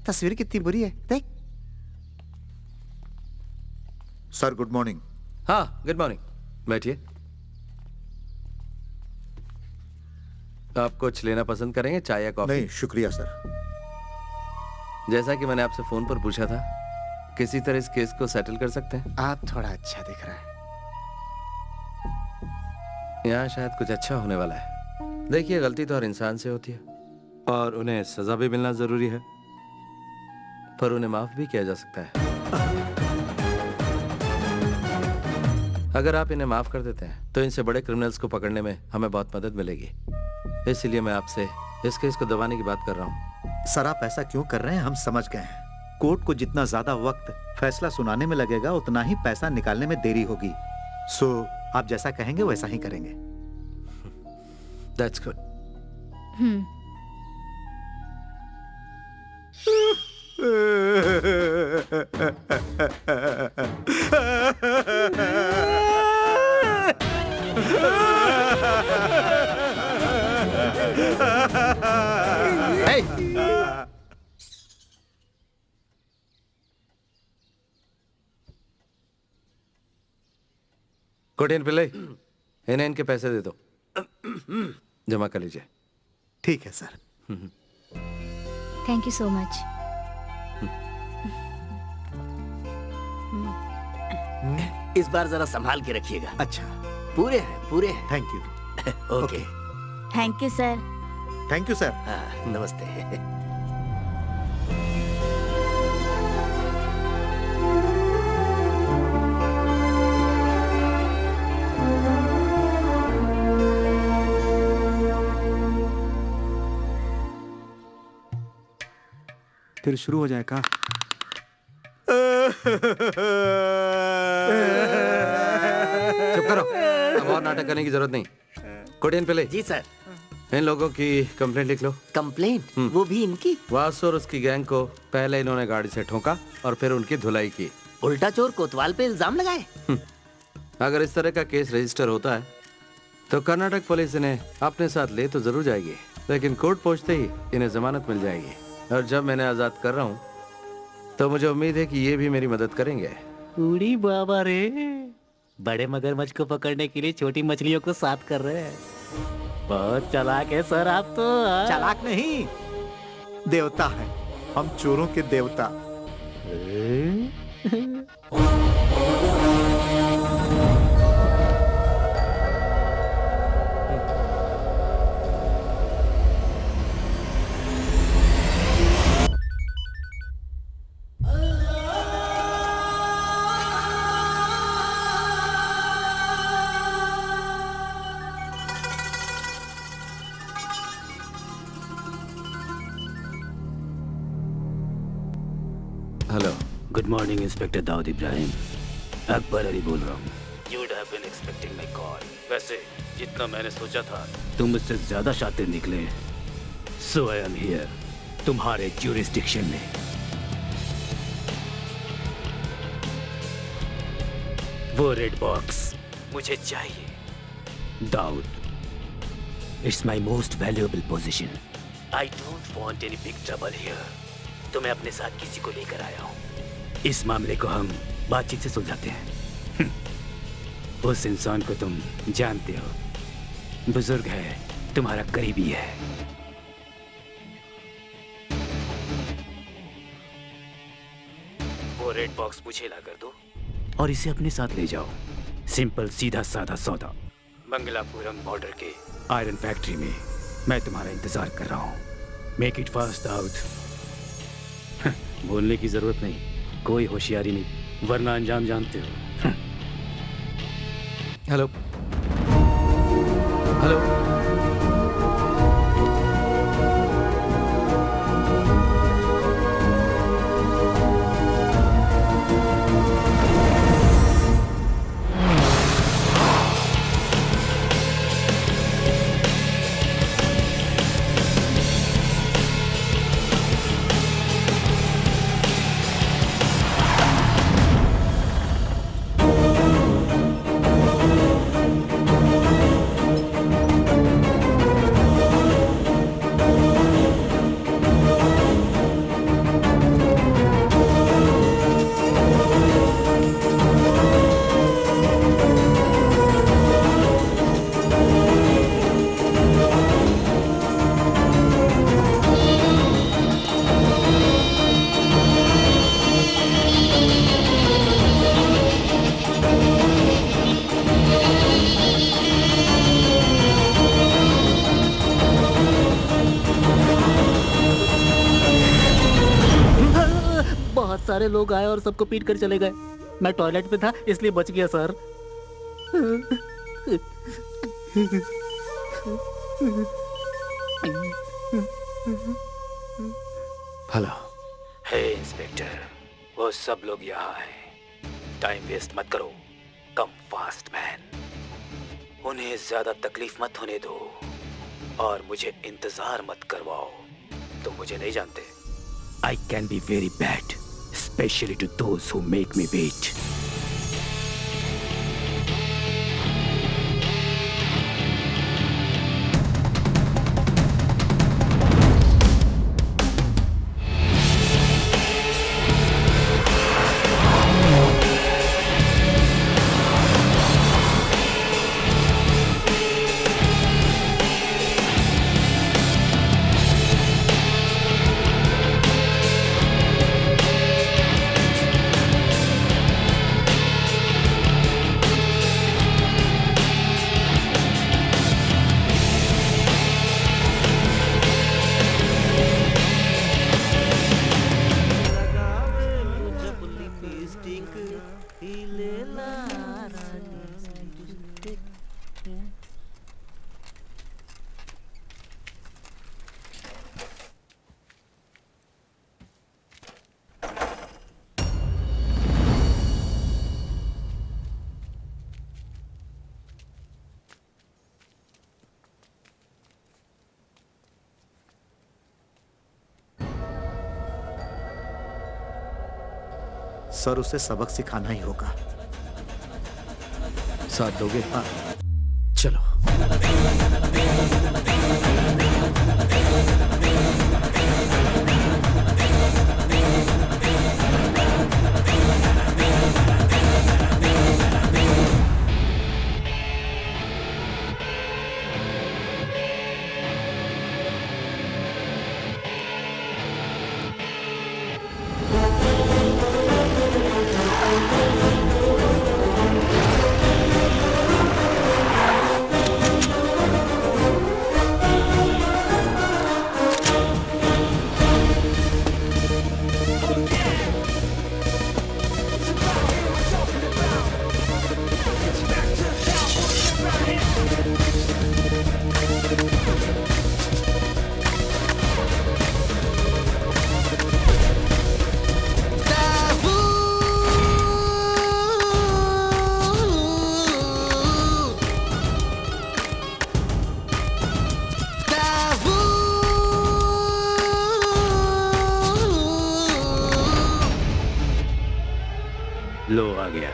तस्वीर कितनी बुरी है, देख। Sir good morning. हाँ, गुड मॉर्निंग, बैठिए। आप कुछ लेना पसंद करेंगे, चाय या कॉफी? नहीं शुक्रिया सर। जैसा कि मैंने आपसे फोन पर पूछा था, किसी तरह इस केस को सेटल कर सकते हैं? आप थोड़ा अच्छा दिख रहा है। यहाँ शायद कुछ अच्छा होने वाला है। देखिए, गलती तो हर इंसान से होती है और उन्हें सजा भी मिलना जरूरी है, पर उन्हें माफ भी किया जा सकता है। अगर आप इन्हें माफ कर देते हैं तो इनसे बड़े क्रिमिनल्स को पकड़ने में हमें बहुत मदद मिलेगी। इसलिए मैं आपसे इस केस को दबाने की बात कर रहा हूँ। सर आप ऐसा क्यों कर रहे हैं, हम समझ गए हैं। कोर्ट को जितना ज्यादा वक्त फैसला सुनाने में लगेगा, उतना ही पैसा निकालने में देरी होगी। सो आप जैसा कहेंगे वैसा ही करेंगे। That's good. Hey! कोटियन पिल्ले, इन्हें इनके पैसे दे दो, जमा कर लीजिए। ठीक है sir. Thank you so much. इस बार जरा संभाल के रखिएगा। अच्छा, पूरे हैं। Thank you. Okay. Thank you sir. Thank you sir. नमस्ते। फिर शुरू हो जाए का? चुप करो, अब और नाटक करने की जरूरत नहीं। कोटियन पिल्ले। जी सर। इन लोगों की कंप्लेंट लिख लो। कंप्लेंट? वो भी इनकी? वासु और उसकी गैंग को पहले इन्होंने गाड़ी से ठोका और फिर उनकी धुलाई की। उल्टा चोर कोतवाल पे इल्जाम लगाए। अगर इस तरह का केस रजिस्टर होता है तो कर्नाटक पुलिस इन्हें अपने साथ ले तो जरूर जाएगी, लेकिन कोर्ट पहुंचते ही इन्हें जमानत मिल जाएगी। और जब मैंने आजाद कर रहा हूँ तो मुझे उम्मीद है कि ये भी मेरी मदद करेंगे। उड़ी बाबा रे, बड़े मगरमच्छ को पकड़ने के लिए छोटी मछलियों को साथ कर रहे हैं। बहुत चालाक है सर आप तो। चालाक नहीं, देवता है हम, चोरों के देवता। Good morning inspector Dawood Ibrahim. Akbar Ali बोल रहा हूँ। You would have been expecting my call. वैसे जितना मैंने सोचा था तुम मुझसे ज्यादा शातिर निकले। So I am here, तुम्हारे jurisdiction में। वो रेड बॉक्स मुझे चाहिए Dawood. It's my most valuable possession. I don't want any big trouble here. तो मैं अपने साथ किसी को लेकर आया हूँ। इस मामले को हम बातचीत से सुलझाते हैं। उस इंसान को तुम जानते हो, बुजुर्ग है, तुम्हारा करीबी है। वो रेड बॉक्स मुझे ला कर दो और इसे अपने साथ ले जाओ। सिंपल सीधा साधा सौदा। मंगलापुरम बॉर्डर के आयरन फैक्ट्री में मैं तुम्हारा इंतजार कर रहा हूँ। Make it fast Dawood. बोलने की जरूरत नहीं, कोई होशियारी नहीं, वरना अंजाम जानते हो। Hello hello. सारे लोग आए और सबको पीट कर चले गए। मैं टॉयलेट में था इसलिए बच गया सर। हेलो। हे इंस्पेक्टर, वो सब लोग यहाँ हैं। टाइम वेस्ट मत करो, कम फास्ट मैन। उन्हें ज्यादा तकलीफ मत होने दो और मुझे इंतजार मत करवाओ। तुम मुझे नहीं जानते। I can be very bad, especially to those who make me wait. Sir, उसे सबक सिखाना ही होगा। साथ दोगे? हाँ, चलो। आ गया।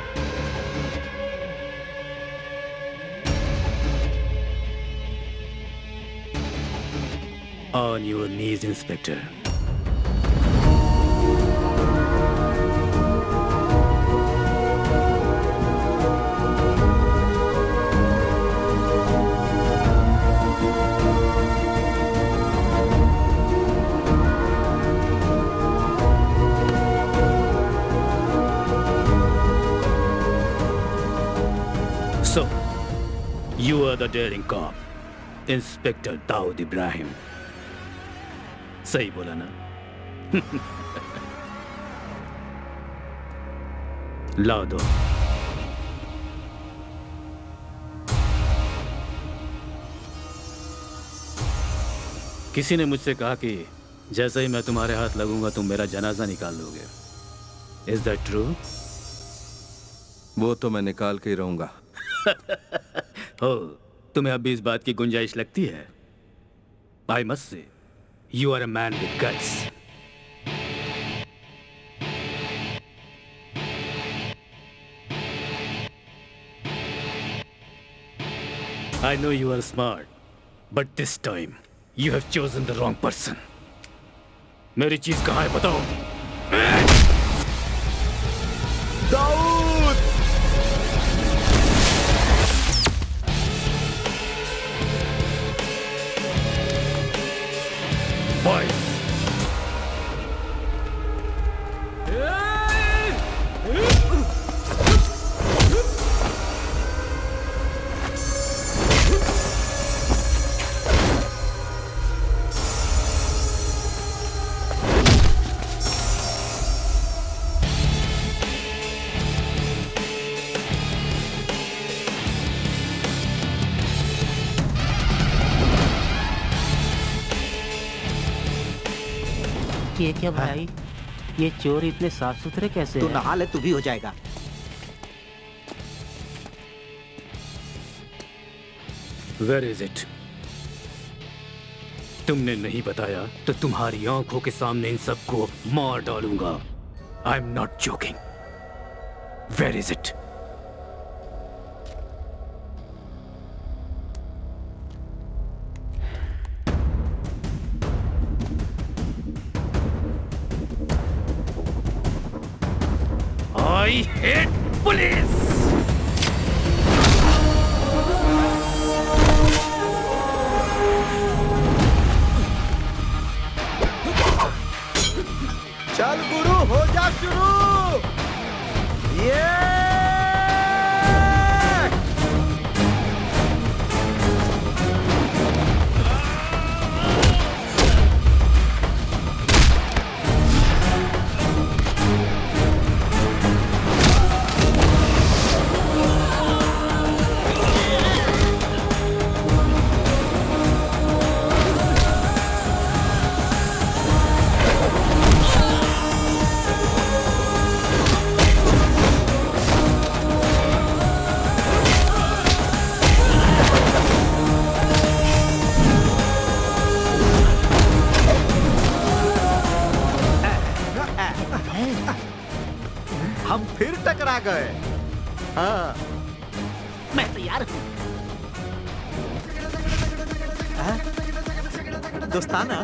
On your knees, Inspector. So, you are the daring cop, Inspector Daud Ibrahim. सही बोला ना? ला दो। किसी ने मुझसे कहा कि जैसे ही मैं तुम्हारे हाथ लगूंगा तुम मेरा जनाजा निकाल दोगे। Is that true? वो तो मैं निकाल के ही रहूंगा। हो, तुम्हें अब भी इस बात की गुंजाइश लगती है? I must say, you are a man with guts. I know you are smart, but this time you have chosen the wrong person. मेरी चीज कहाँ है बताओ? दाऊद! Boys! ये क्या भाई? ये चोर इतने साफ सुथरे कैसे तू हैं? नहा ले, तू भी हो जाएगा। Where is it? तुमने नहीं बताया तो तुम्हारी आंखों के सामने इन सबको मार डालूंगा। I'm not joking. Where is it? I hate police! चल गुरु, हो जा शुरू। ये हम फिर टकरा गए। हाँ, मैं तैयार हूँ। दोस्ताना।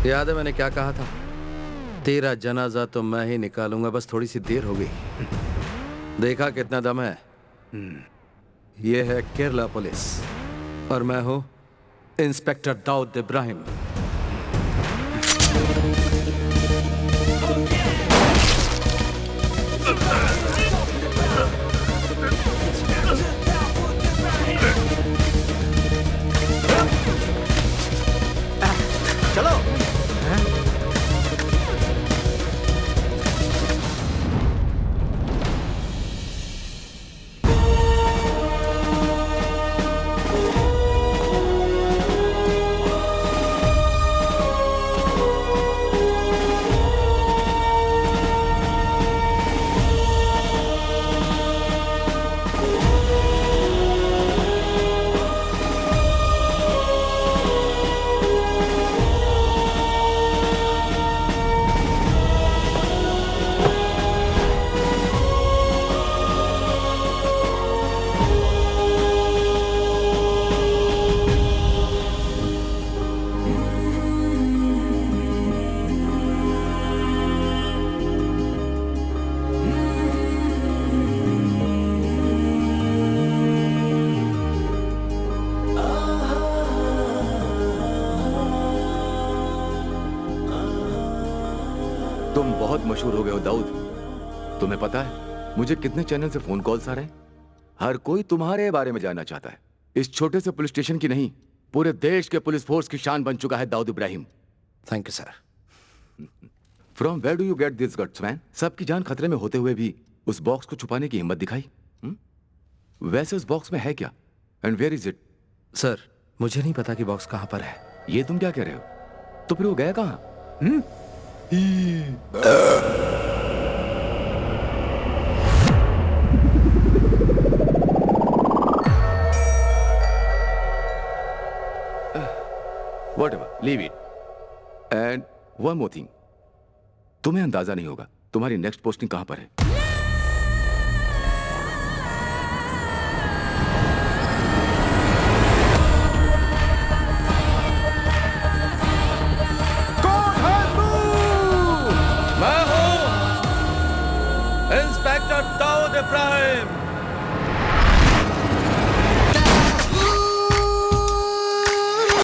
याद है मैंने क्या कहा था? तेरा जनाजा तो मैं ही निकालूंगा, बस थोड़ी सी देर हो गई। देखा कितना दम है? ये है केरला पुलिस और मैं हूं इंस्पेक्टर दाऊद इब्राहिम। चलो। तुम बहुत मशहूर हो गए हो दाऊद। तुम्हें पता है मुझे कितने चैनल से फोन कॉल्स आ रहे हैं? हर कोई तुम्हारे बारे में जानना चाहता है। इस छोटे से पुलिस स्टेशन की नहीं, पूरे देश के पुलिस फोर्स की शान बन चुका है Dawood Ibrahim. Thank you sir. From where do you get this guts man? सबकी जान खतरे में होते हुए भी उस बॉक्स को छुपाने की हिम्मत दिखाई। वैसे उस बॉक्स में है क्या? And where is it? Sir मुझे नहीं पता कि बॉक्स कहां पर है। ये तुम क्या कह रहे हो? तो फिर वो गया कहां? Whatever, leave it. And one more thing. तुम्हें अंदाजा नहीं होगा तुम्हारी नेक्स्ट पोस्टिंग कहां पर है।